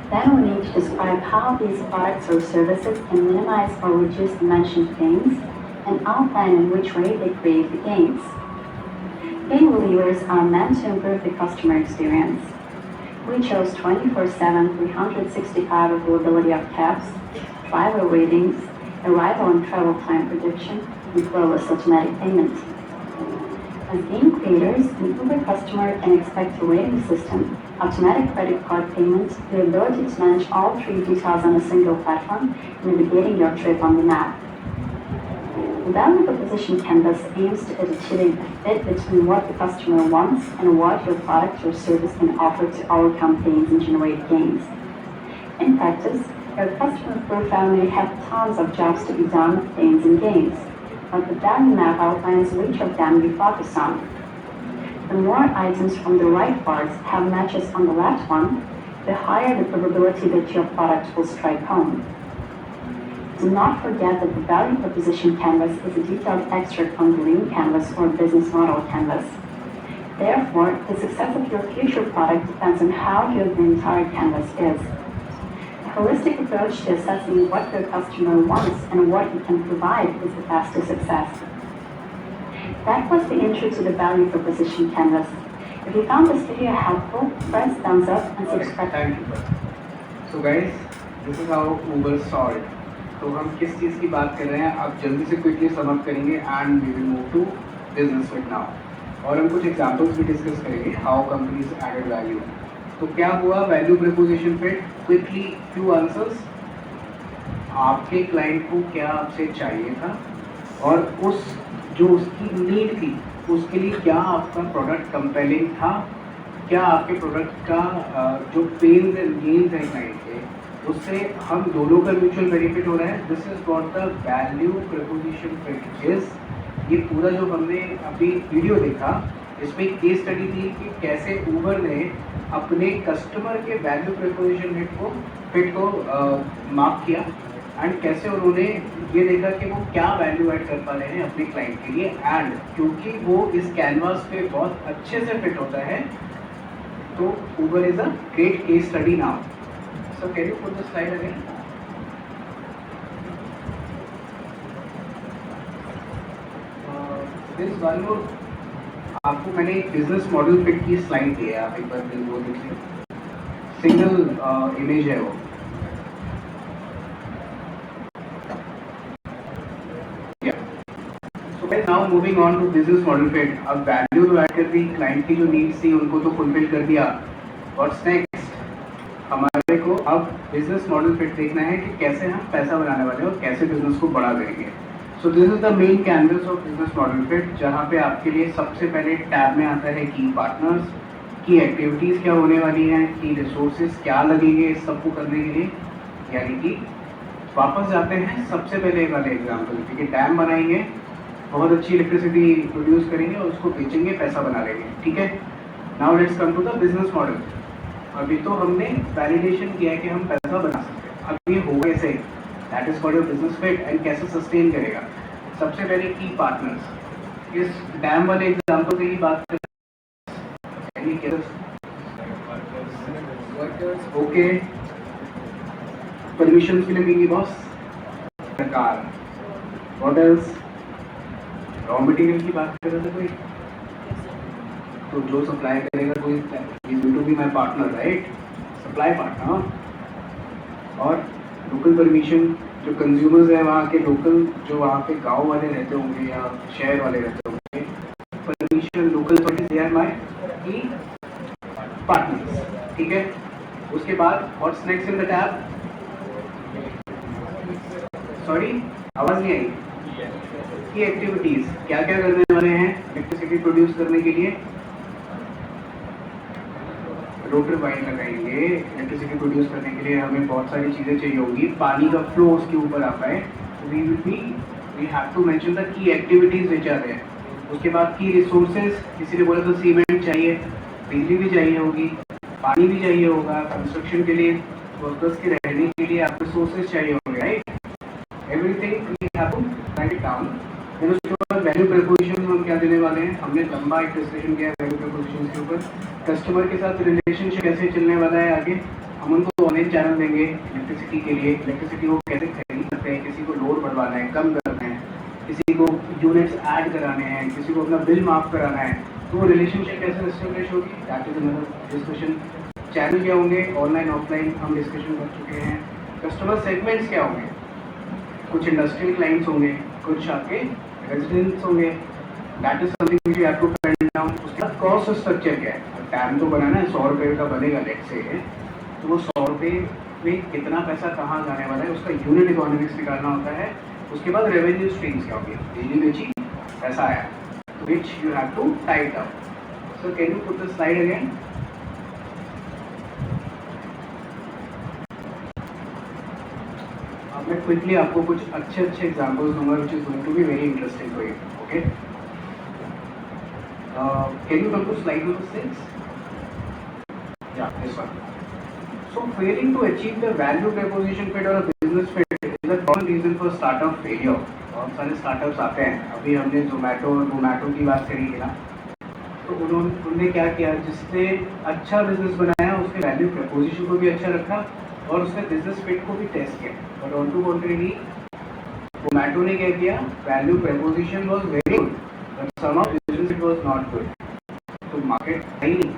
Then we need to describe how these products or services can minimize or reduce the mentioned gains, and outline in which way they create the gains. Gain relievers are meant to improve the customer experience. We chose 24/7, 365 availability of cabs, driver ratings, arrival and travel time prediction, and flawless automatic payment. As game creators, an Uber customer can expect a rating system, automatic credit card payments, the ability to manage all three details on a single platform, navigating your trip on the map. The value proposition canvas aims to achieve a fit between what the customer wants and what your product or service can offer to overcome pains and generate gains. In practice, your customer profile may have tons of jobs to be done, pains and gains, but the value map outlines which of them you focus on. The more items from the right parts have matches on the left one, the higher the probability that your product will strike home. Do not forget that the value proposition canvas is a detailed extract from the lean canvas or business model canvas. Therefore, the success of your future product depends on how good the entire canvas is. A holistic approach to assessing what your customer wants and what you can provide is the path to success. That was the intro to the value proposition canvas. If you found this video helpful, press thumbs up and subscribe. Thank you. So guys, this is how Uber solved. तो हम किस चीज़ की बात कर रहे हैं, आप जल्दी से क्विकली समअप करेंगे and we will move to business fit now. और हम कुछ एग्जांपल्स भी डिस्कस करेंगे हाउ कंपनीज एडेड वैल्यू। तो क्या हुआ value proposition fit, quickly few answers. आपके क्लाइंट को क्या आपसे चाहिए था और उस जो उसकी नीड थी उसके लिए क्या आपका प्रोडक्ट कंपेलिंग था, क्या आपके प्रोडक्ट का जो पेन्स एंड गेन्स हैं क्लाइंट के उससे हम दोनों का म्यूचुअल बेनिफिट हो रहा है। This is what the value proposition fit is. ये पूरा जो हमने अभी वीडियो देखा इसमें केस स्टडी थी कि कैसे उबर ने अपने कस्टमर के वैल्यू प्रपोजिशन फिट को मार्क किया एंड कैसे उन्होंने ये देखा कि वो क्या वैल्यू ऐड कर पा रहे हैं अपने क्लाइंट के लिए। एंड क्योंकि वो इस कैनवास पे बहुत अच्छे से फिट होता है तो Uber is a great case study now. So can you put the slide again? This one more आपको मैंने एक बिजनेस मॉडल फिट की स्लाइड दी है, आप एक बार वो देख लीजिए। सिंगल इमेज है वो। So guys, now moving on to business model fit. अब वैल्यू तो ऐड कर दी, क्लाइंट की जो नीड्स थी उनको तो फुलफिल कर दिया। What's next? हमारे को अब बिजनेस मॉडल फिट देखना है कि कैसे हम पैसा बनाने वाले हैं और कैसे बिजनेस को बड़ा करेंगे। So this is the main canvas of business model fit, जहाँ पे आपके लिए सबसे पहले टैब में आता है की पार्टनर्स, की एक्टिविटीज़ क्या होने वाली हैं, की रिसोर्सेज क्या लगेंगे इस सबको करने के लिए। यानी कि वापस जाते हैं सबसे पहले वाले एग्जाम्पल, क्योंकि डैम बनाएंगे, बहुत अच्छी इलेक्ट्रिसिटी प्रोड्यूस करेंगे और उसको बेचेंगे, पैसा बना लेंगे। ठीक है, now let's come to the business model. अभी तो हमने वैलिडेशन किया है कि हम पैसा बना सकते हैं, अब ये होगा कैसे, that is called business fit and कैसे सस्टेन करेगा। सबसे पहले की पार्टनर्स, इस डैम वाले एग्जांपल से ही बात करें। ओके, परमिशन भी लगेंगी बॉस, सरकार, व्हाट एल्स, रॉ मटेरियल की बात कर रहे थे कोई, तो जो सप्लाई करेगा कोई is going to be my partner, right, supply partner. और लोकल परमिशन, जो कंज्यूमर्स हैं वहाँ के लोकल, जो वहाँ पे गांव वाले रहते होंगे या शहर वाले रहते होंगे, permission local authorities, they are my key partners. ठीक है, उसके बाद what's next in the tab, sorry आवाज़ नहीं आई, की एक्टिविटीज़ क्या क्या करने वाले हैं इलेक्ट्रिसिटी प्रोड्यूस करने के लिए। रोटर वाइन लगाएंगे, इलेक्ट्रिसिटी प्रोड्यूस करने के लिए हमें बहुत सारी चीज़ें चाहिए होंगी, पानी का फ्लो उसके ऊपर आता है, we will be we have to mention the key activities which are there. उसके बाद की रिसोर्सेज, किसी ने बोला तो सीमेंट चाहिए, बिजली भी चाहिए होगी, पानी भी चाहिए होगा, कंस्ट्रक्शन के लिए वर्कर्स के रहने के लिए आपको रिसोर्सेज चाहिए होंगे, right? Everything we have to write it down. फिर उसके बाद वैल्यू प्रपोजिशन हम क्या देने वाले हैं, हमने लंबा एक डिस्कशन किया वैल्यू प्रपोजिशन के ऊपर। कस्टमर के साथ रिलेशनशिप कैसे चलने वाला है आगे, हम उनको ऑनलाइन चैनल देंगे इलेक्ट्रिसिटी के लिए, इलेक्ट्रिसिटी वो कैसे खरीद सकते हैं, किसी को लोड बढ़वाना है, कम करना है, किसी को यूनिट्स ऐड कराने हैं, किसी को अपना बिल माफ कराना है, तो वो रिलेशनशिप कैसे एस्टेब्लिश होगी, that is another discussion. Channel क्या होंगे, ऑनलाइन ऑफलाइन हम डिस्कशन कर चुके हैं। कस्टमर सेगमेंट्स क्या होंगे, कुछ इंडस्ट्रियल क्लाइंट्स होंगे, कुछ आपके रेजिडेंट्स होंगे, that is something which you have to pen down. उसके बाद कॉस्ट स्ट्रक्चर क्या है, टैम तो बनाना है, 100 रुपये का बनेगा लेट से, तो वो 100 रुपये में कितना पैसा कहाँ जाने वाला है, उसका यूनिट इकोनॉमिक्स निकालना होता है। उसके बाद रेवेन्यू स्ट्रीम्स क्या होगी, बिजली बेची पैसा आया, which you have to type down. So can you put the slide again? अब मैं क्विकली आपको कुछ अच्छे एग्जांपल्स दूंगा which is going to be very interesting for you. Okay? Can you come to slide number 6? Yeah, this one. So failing to achieve the value proposition fit or a business fit is a common reason for startup failure. बहुत सारे startups आते हैं, अभी हमने जोमेटो और मोमेटो की बात करी थी ना, तो उन्होंने क्या किया, जिसने अच्छा बिजनेस बनाया उसने वैल्यू प्रपोजिशन को भी अच्छा रखा और उसने बिजनेस फिट को भी टेस्ट किया। But on to country Zomato ने क्या किया, value proposition was very good but some of business fit was not good, तो मार्केट है ही नहीं।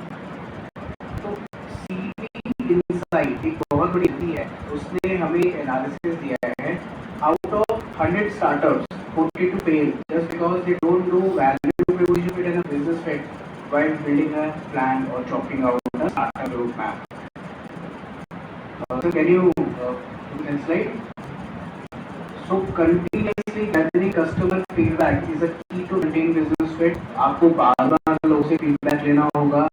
तो सीपी इनसाइट एक बहुत बड़ी थी है, उसने हमें एनालिसिस दिया है, out of 100 startups 40 to fail just because they don't do value proposition fit and a business fit while building a plan or chalking out a startup roadmap. So can you next slide? So continuously gathering customer feedback is a key to maintain business fit. आपको बार-बार लोगों से feedback लेना होगा।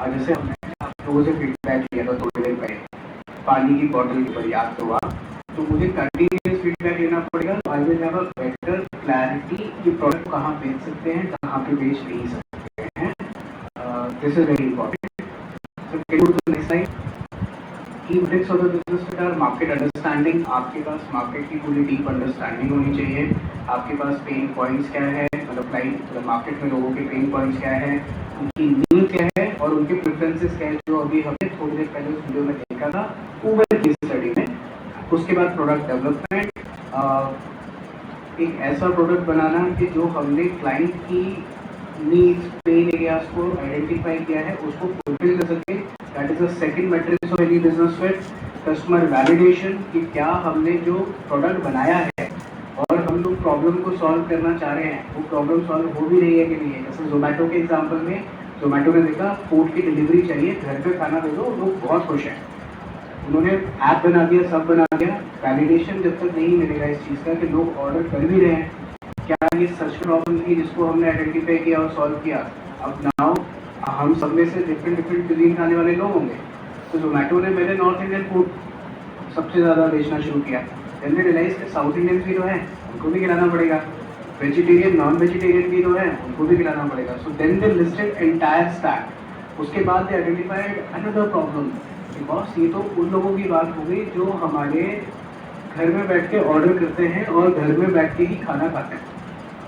जैसे हमने आप लोगों से फीडबैक लिया था थोड़ी देर पहले पानी की बॉटल के ऊपर, याद तो हुआ, तो मुझे कंटिन्यूस फीडबैक लेना पड़ेगा। I will have a better clarity कि प्रोडक्ट कहाँ बेच सकते हैं, कहाँ पे बेच नहीं सकते हैं। This is very important. So can you to next slide. Key metrics of the business fit or market understanding. आपके पास मार्केट की पूरी डीप अंडरस्टैंडिंग होनी चाहिए। आपके पास पेन पॉइंट्स क्या है, मतलब क्लाइंट मार्केट में लोगों के पेन पॉइंट्स क्या है, उनकी नीड क्या है और उनके प्रेफरेंसेस क्या है, जो अभी हमने थोड़ी देर पहले उस वीडियो में देखा था उबर की स्टडी में। उसके बाद प्रोडक्ट डेवलपमेंट, एक ऐसा प्रोडक्ट बनाना कि जो हमने क्लाइंट की नीड्स पेन एरियाज को आइडेंटिफाई किया है उसको फुलफिल कर सके, that is the second matrix of any business fit. Customer validation कि क्या हमने जो प्रोडक्ट बनाया है और हम लोग प्रॉब्लम को सॉल्व करना चाह रहे हैं वो प्रॉब्लम सॉल्व हो भी रही है कि नहीं है। जैसे जोमेटो के एग्जाम्पल में जोमेटो ने देखा फूड की डिलीवरी चाहिए, घर पे खाना दे दो, लोग बहुत खुश हैं, उन्होंने ऐप बना दिया, सब बना दिया। वैलिडेशन जब तक नहीं मिलेगा इस चीज़ का कि लोग ऑर्डर कर भी रहे हैं, क्या ये सच प्रॉब्लम थी जिसको हमने आइडेंटिफाई किया और सॉल्व किया। अब नाउ हम सब में से डिफरेंट क्यूजीन खाने वाले लोग होंगे, तो जोमेटो ने पहले नॉर्थ इंडियन फूड सबसे ज़्यादा बेचना शुरू किया, देन दे रियलाइज कि साउथ इंडियन भी तो है, उनको भी खिलाना पड़ेगा, वेजिटेरियन नॉन वेजिटेरियन भी तो है, उनको भी खिलाना पड़ेगा। So then they listed entire stack. उसके बाद they identified another problem, because ये तो उन लोगों की बात हो गई जो हमारे घर में बैठ के ऑर्डर करते हैं और घर में बैठ के ही खाना खाते हैं।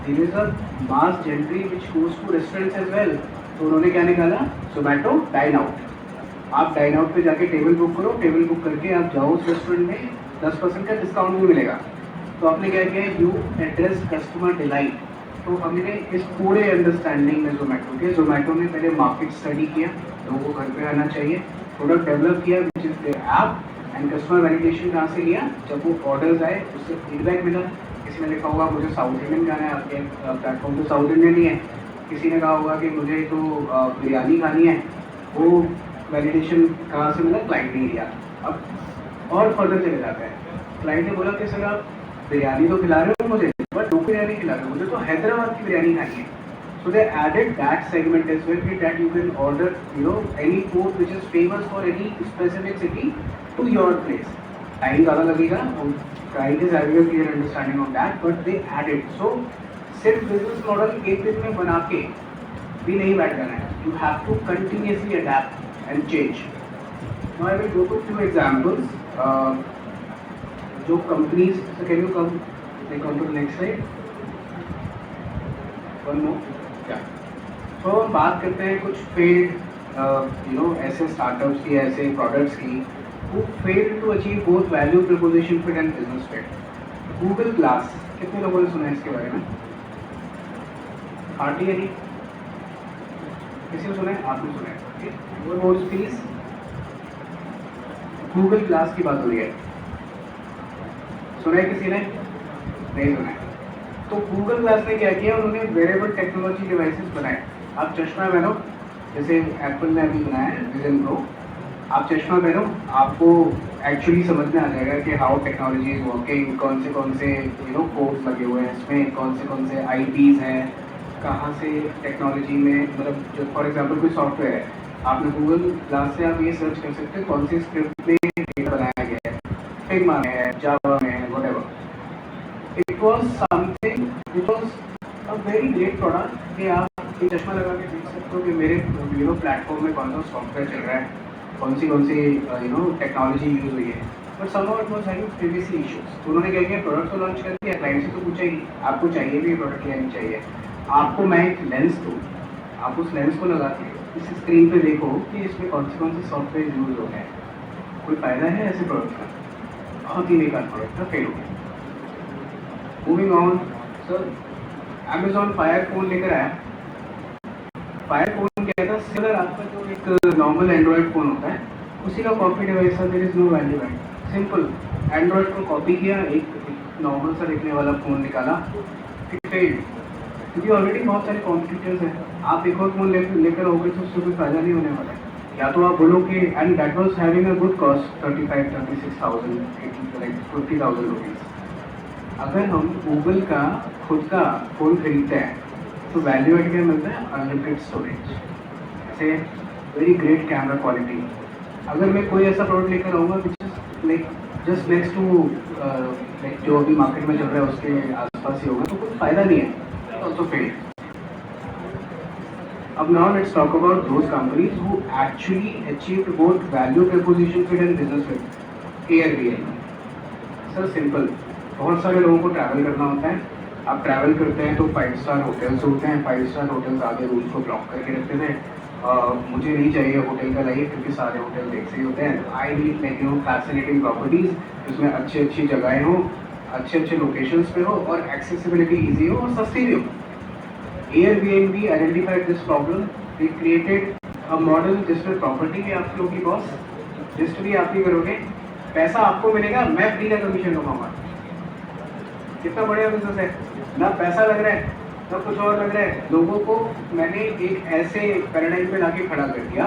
There is a mass gentry which goes to restaurants as well. तो उन्होंने क्या निकाला, जोमेटो डाइन आउट। आप डाइन आउट पे जाके टेबल बुक करो, टेबल बुक करके आप जाओ उस रेस्टोरेंट में, 10% का डिस्काउंट भी मिलेगा। तो आपने क्या किया, यू एड्रेस कस्टमर डिलाइट। तो हमने इस पूरे अंडरस्टैंडिंग में जोमेटो ने पहले मार्केट स्टडी किया, लोगों को घर पे आना चाहिए, प्रोडक्ट डेवलप किया which is their app, and customer validation कहाँ से लिया, जब वो ऑर्डर्स आए उससे फीडबैक मिला। किसी ने लिखा होगा मुझे साउथ इंडियन खाना है, आपके प्लेटफॉर्म तो साउथ इंडियन ही है। किसी ने कहा होगा कि मुझे तो बिरयानी खानी है, वो वैलिडेशन कहाँ से मिला, क्लाइंट ने दिया। अब और फर्दर चले जाते हैं, क्लाइंट ने बोला कि सर आप बिरयानी तो खिला रहे हो मुझे, बट दो बिरयानी खिला रहे हो, मुझे तो हैदराबाद की बिरयानी खानी है। So they added that segment as well, that you can order, any food which is famous for any specific city to your place. Time ज़्यादा लगेगा, Guide is having a clear understanding of that, but they add it. So सिर्फ business model एक दिन में बना के भी नहीं बैठ जाना है. You have to continuously adapt and change. Now I will go to few examples. जो companies, so can you come to the next slide? One more. Yeah. So हम बात करते हैं कुछ failed ऐसे startups की, ऐसे products की who failed to achieve both value proposition fit and business fit. Google Glass, कितने लोगों ने सुना है इसके बारे में? हार्डली नहीं. किसी ने सुना है? आपने सुना है? One more please. Google Glass की बात हो रही है. सुना है किसी ने? नहीं सुना है. तो गूगल ग्लास ने क्या किया, उन्होंने वेरेबल टेक्नोलॉजी डिवाइसेस बनाए. आप चश्मा पहनो, जैसे एप्पल ने अभी बनाया है विजन प्रो. आप चश्मा पहनो, आपको एक्चुअली समझ में आ जाएगा कि हाउ टेक्नोलॉजी इज वर्किंग, कौन से कोड्स लगे हुए हैं इसमें, कौन से आईपीज हैं, कहाँ से टेक्नोलॉजी में, मतलब जो फॉर एग्जांपल कोई सॉफ्टवेयर है, आपने गूगल ग्लास से आप ये सर्च कर सकते हैं कौन सी स्क्रिप्ट में डेटा बनाया गया है, फिग्मा में है, जावा में है, whatever. It was something which was a very great product कि आप ये चश्मा लगा के देख सकते हो कि मेरे प्लेटफॉर्म में कौन सा सॉफ्टवेयर चल रहा है, कौन सी टेक्नोलॉजी यूज हुई है. But somehow it was having privacy issues. तो उन्होंने क्या किया, प्रोडक्ट तो लॉन्च कर दिया, क्लाइंट से तो पूछा ही आपको चाहिए भी ये प्रोडक्ट या नहीं चाहिए. आपको मैं एक लेंस दूँ, आप उस लेंस को लगा के इस स्क्रीन पे देखो कि इसमें कौन से सॉफ्टवेयर यूज हो गए. कोई फ़ायदा है ऐसे प्रोडक्ट का? बहुत ही बेकार प्रोडक्ट था, फेल हो गया. Moving on sir, Amazon fire phone लेकर आया. फायर फोन क्या था, सिमिलर आपका जो एक नॉर्मल एंड्रॉयड फोन होता है उसी का कॉपी डिवाइस था. There is no value add. Simple android को कॉपी किया, एक नॉर्मल सा दिखने वाला फोन निकाला. इट फेल्ड क्योंकि ऑलरेडी बहुत सारे कॉम्पिटिटर्स हैं. आप एक और फोन लेकर आओगे तो उससे कोई फायदा नहीं होने वाला है. या तो आप बोलो कि and that was having a good cost 35-36,000 like 50,000 rupees. अगर हम गूगल का खुद का फ़ोन खरीदते हैं तो वैल्यू एड क्या मिलता है, अनलिमिटेड स्टोरेज, ऐसे वेरी ग्रेट कैमरा क्वालिटी. अगर मैं कोई ऐसा प्रोडक्ट लेकर आऊँगा which is like just next to like जो अभी मार्केट में चल रहा है उसके आसपास ही होगा तो कोई फ़ायदा नहीं है. Also fail. अब now let's talk about those companies who actually achieved both value proposition fit and business fit. Airbnb. Sir simple, बहुत सारे लोगों को ट्रैवल करना होता है. आप ट्रैवल करते हैं तो 5 स्टार होटल्स होते हैं. 5 स्टार होटल्स आगे रूल्स को ब्लॉक करके रखते थे. मुझे नहीं चाहिए होटल का लाइफ क्योंकि सारे होटल एक से ही होते हैं. I need like fascinating properties जिसमें अच्छी जगहें हो, अच्छे लोकेशंस पे हो और एक्सेसिबिलिटी ईजी हो और सस्ती भी हो. Airbnb identified this problem. They created a model जिसमें प्रॉपर्टी भी आपकी होगी बॉस, लिस्ट भी आप ही करोगे, पैसा आपको मिलेगा, मैं फ्री का कमीशन कमाऊंगा. कितना बढ़िया बिजनेस है ना. पैसा लग रहा है ना कुछ और लग रहा है. लोगों को मैंने एक ऐसे पैराडाइम में लाके खड़ा कर दिया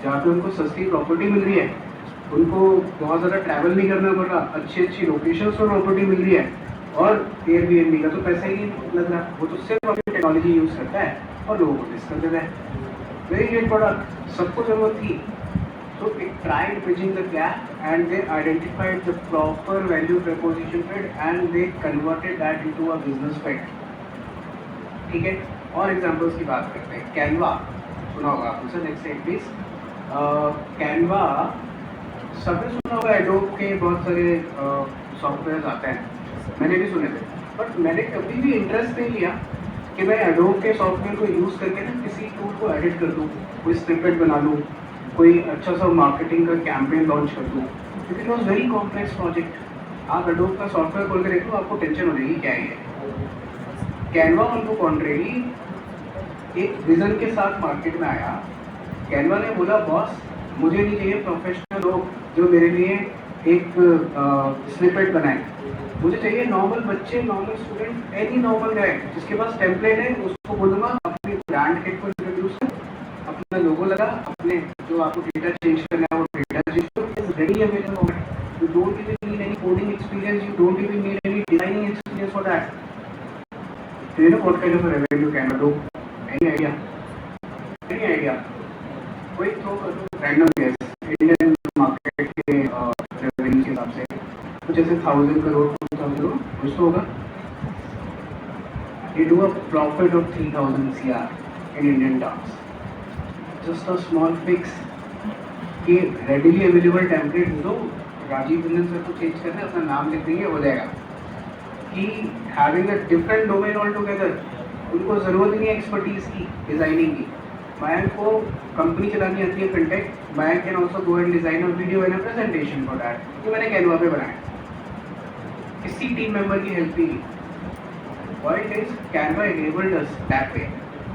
जहाँ पे उनको सस्ती प्रॉपर्टी मिल रही है, उनको बहुत ज़्यादा ट्रैवल नहीं करना पड़ रहा, अच्छी लोकेशंस पर प्रॉपर्टी मिल रही है और एयरबीएनबी का तो पैसा ही नहीं लग रहा. वो तो सिर्फ अपनी टेक्नोलॉजी यूज़ करता है और लोगों को डिस्कस देता है. वेरी ग्रेट प्रोडक्ट, सबको ज़रूरत थी. So it tried bridging the gap and they identified the proper value proposition fit and they converted that into a business fit. ठीक है. और एग्जांपल्स की बात करते हैं. कैनवा सुना होगा आपने sir. Next slide please. Canva सबने सुना होगा. एडोब के बहुत सारे सॉफ्टवेयर आते हैं, मैंने भी सुने थे, बट मैंने कभी भी इंटरेस्ट नहीं लिया कि मैं एडोब के सॉफ्टवेयर को यूज़ करके ना किसी टूल को एडिट कर दूँ, कोई स्निपेट बना लूँ, कोई अच्छा सा मार्केटिंग का कैंपेन लॉन्च कर दूँ. क्योंकि it was very complex project. आप एडोब का सॉफ्टवेयर खोल के देखो, आपको टेंशन हो जाएगी क्या है. कैनवा उनको कॉन्ट्रेरी एक विजन के साथ मार्केट में आया. कैनवा ने बोला बॉस मुझे नहीं चाहिए प्रोफेशनल लोग जो मेरे लिए एक स्निपेट बनाए, मुझे चाहिए नॉर्मल बच्चे, normal student, any normal guy जिसके पास टेम्पलेट है. उसको बोलूँगा अपनी ब्रांड किट को इंट्रोड्यूस कर, अपना लोगो लगा, अपने जो आपको डेटा चेंज करना है वो डेटा चेंज करो, ready available. You don't even need any coding experience, you don't even need any designing experience for that. Do you know what kind of a revenue can do? Any idea? Any idea? कोई throw कर दो random guess Indian market के revenue के हिसाब से. कुछ जैसे 1000 करोड़ 2000 करोड़ कुछ तो होगा. They do a profit of 3000 CR in Indian terms. Just a small fix कि readily available templates दो, राजीव रंजन सर को चेंज करना है, अपना नाम लिख देंगे हो जाएगा. कि having a different domain altogether, उनको ज़रूरत नहीं है एक्सपर्टीज की डिज़ाइनिंग की. मयंक को कंपनी चलानी आती है fintech, Mayank can also go and design a video and a presentation for that. ये मैंने कैनवा पे बनाया, किसी टीम मेंबर की हेल्प नहीं. Point is, Canva enabled us that way,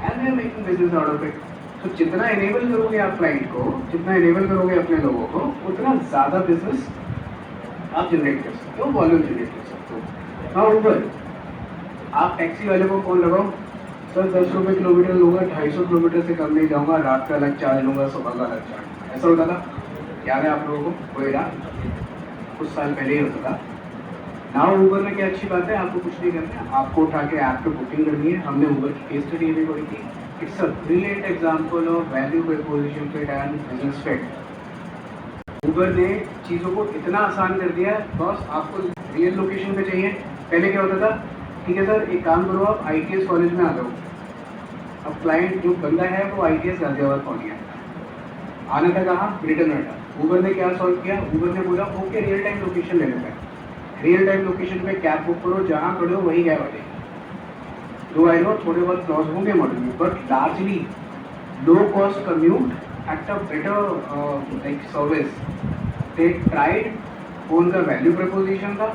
and we are making business out of it. तो जितना enable करोगे आप क्लाइंट को, जितना enable करोगे अपने लोगों को, उतना ज़्यादा business आप जनरेट कर सकते हो, वॉल्यूम जनरेट कर सकते हो. हाँ ऊपर आप टैक्सी वाले को फोन लगाओ, सर 10 रुपये किलोमीटर लूँगा, 250 किलोमीटर से कम नहीं जाऊँगा, रात का अलग चार्ज लूँगा, सुबह का अलग चार्ज. ऐसा होता था, याद है आप लोगों को? वही रहा, कुछ साल पहले ही होता था. नाउ ऊबर में क्या अच्छी बात है, आपको कुछ नहीं करना है, आपको उठा के ऐप पे बुकिंग करनी है. हमने ऊबर की केस स्टडी भी करी थी. It's a brilliant example of value proposition fit and business fit. Uber ने चीज़ों को इतना आसान कर दिया. बॉस आपको रियल लोकेशन पे चाहिए. पहले क्या होता था, ठीक है सर एक काम करो, आप ITS कॉलेज में आ जाओ. अब क्लाइंट जो बंदा है वो ITS गाजियाबाद पहुँच गया, आना था कहाँ, ग्रेटर नोएडा. ऊबर ने क्या सॉल्व किया, ऊबर ने बोला ओके रियल टाइम लोकेशन ले लेते हैं. रियल टाइम लोकेशन पे कैब बुक करो, जहाँ खड़े हो वही कैब आ जाएगी. दो आई नो थोड़े बहुत लॉस होंगे मॉडल में, but largely low cost commute at a better like service. They tried उनका वैल्यू प्रपोजिशन था.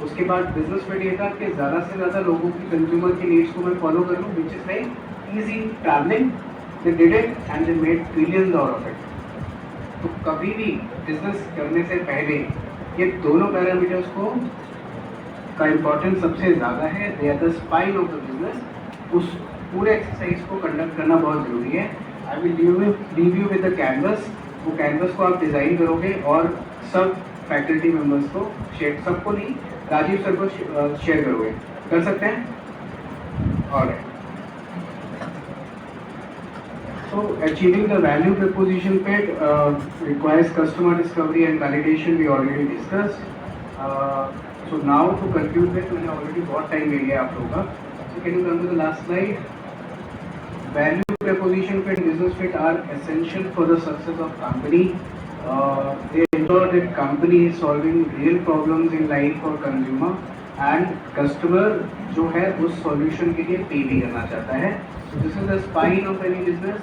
उसके बाद बिजनेस फिट ये था कि ज़्यादा से ज़्यादा लोगों की कंज्यूमर की नीड्स को मैं फॉलो कर लूँ, which is like easy travelling. They did it and they made trillions out of it. तो कभी भी बिजनेस करने से पहले ये दोनों पैरामीटर्स को का इम्पोर्टेंस सबसे ज़्यादा है. They are the spine of the business. उस पूरे एक्सरसाइज को कंडक्ट करना बहुत ज़रूरी है. I will leave you with the canvas. वो कैनवस को आप डिज़ाइन करोगे और सब फैकल्टी मेम्बर्स को शेयर, सबको नहीं राजीव सर को शेयर करोगे. कर सकते हैं? Alright. So achieving the value proposition fit requires customer discovery and validation. We already discussed. So now to conclude this, मैंने already बहुत time ले लिया आप लोगों का. So can you come to the last slide? Value proposition fit, business fit are essential for the success of company. They ensure that company is solving real problems in life for consumer and customer जो है उस solution के लिए pay भी करना चाहता है. So this is the spine of any business.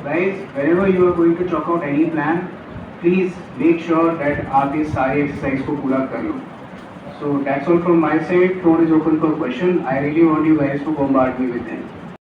Guys, whenever you are going to chalk out any plan, please make sure that आप इस सारे exercise को पूरा कर लो. So that's all from my side. Floor is open for question. I really want you guys to bombard me with them.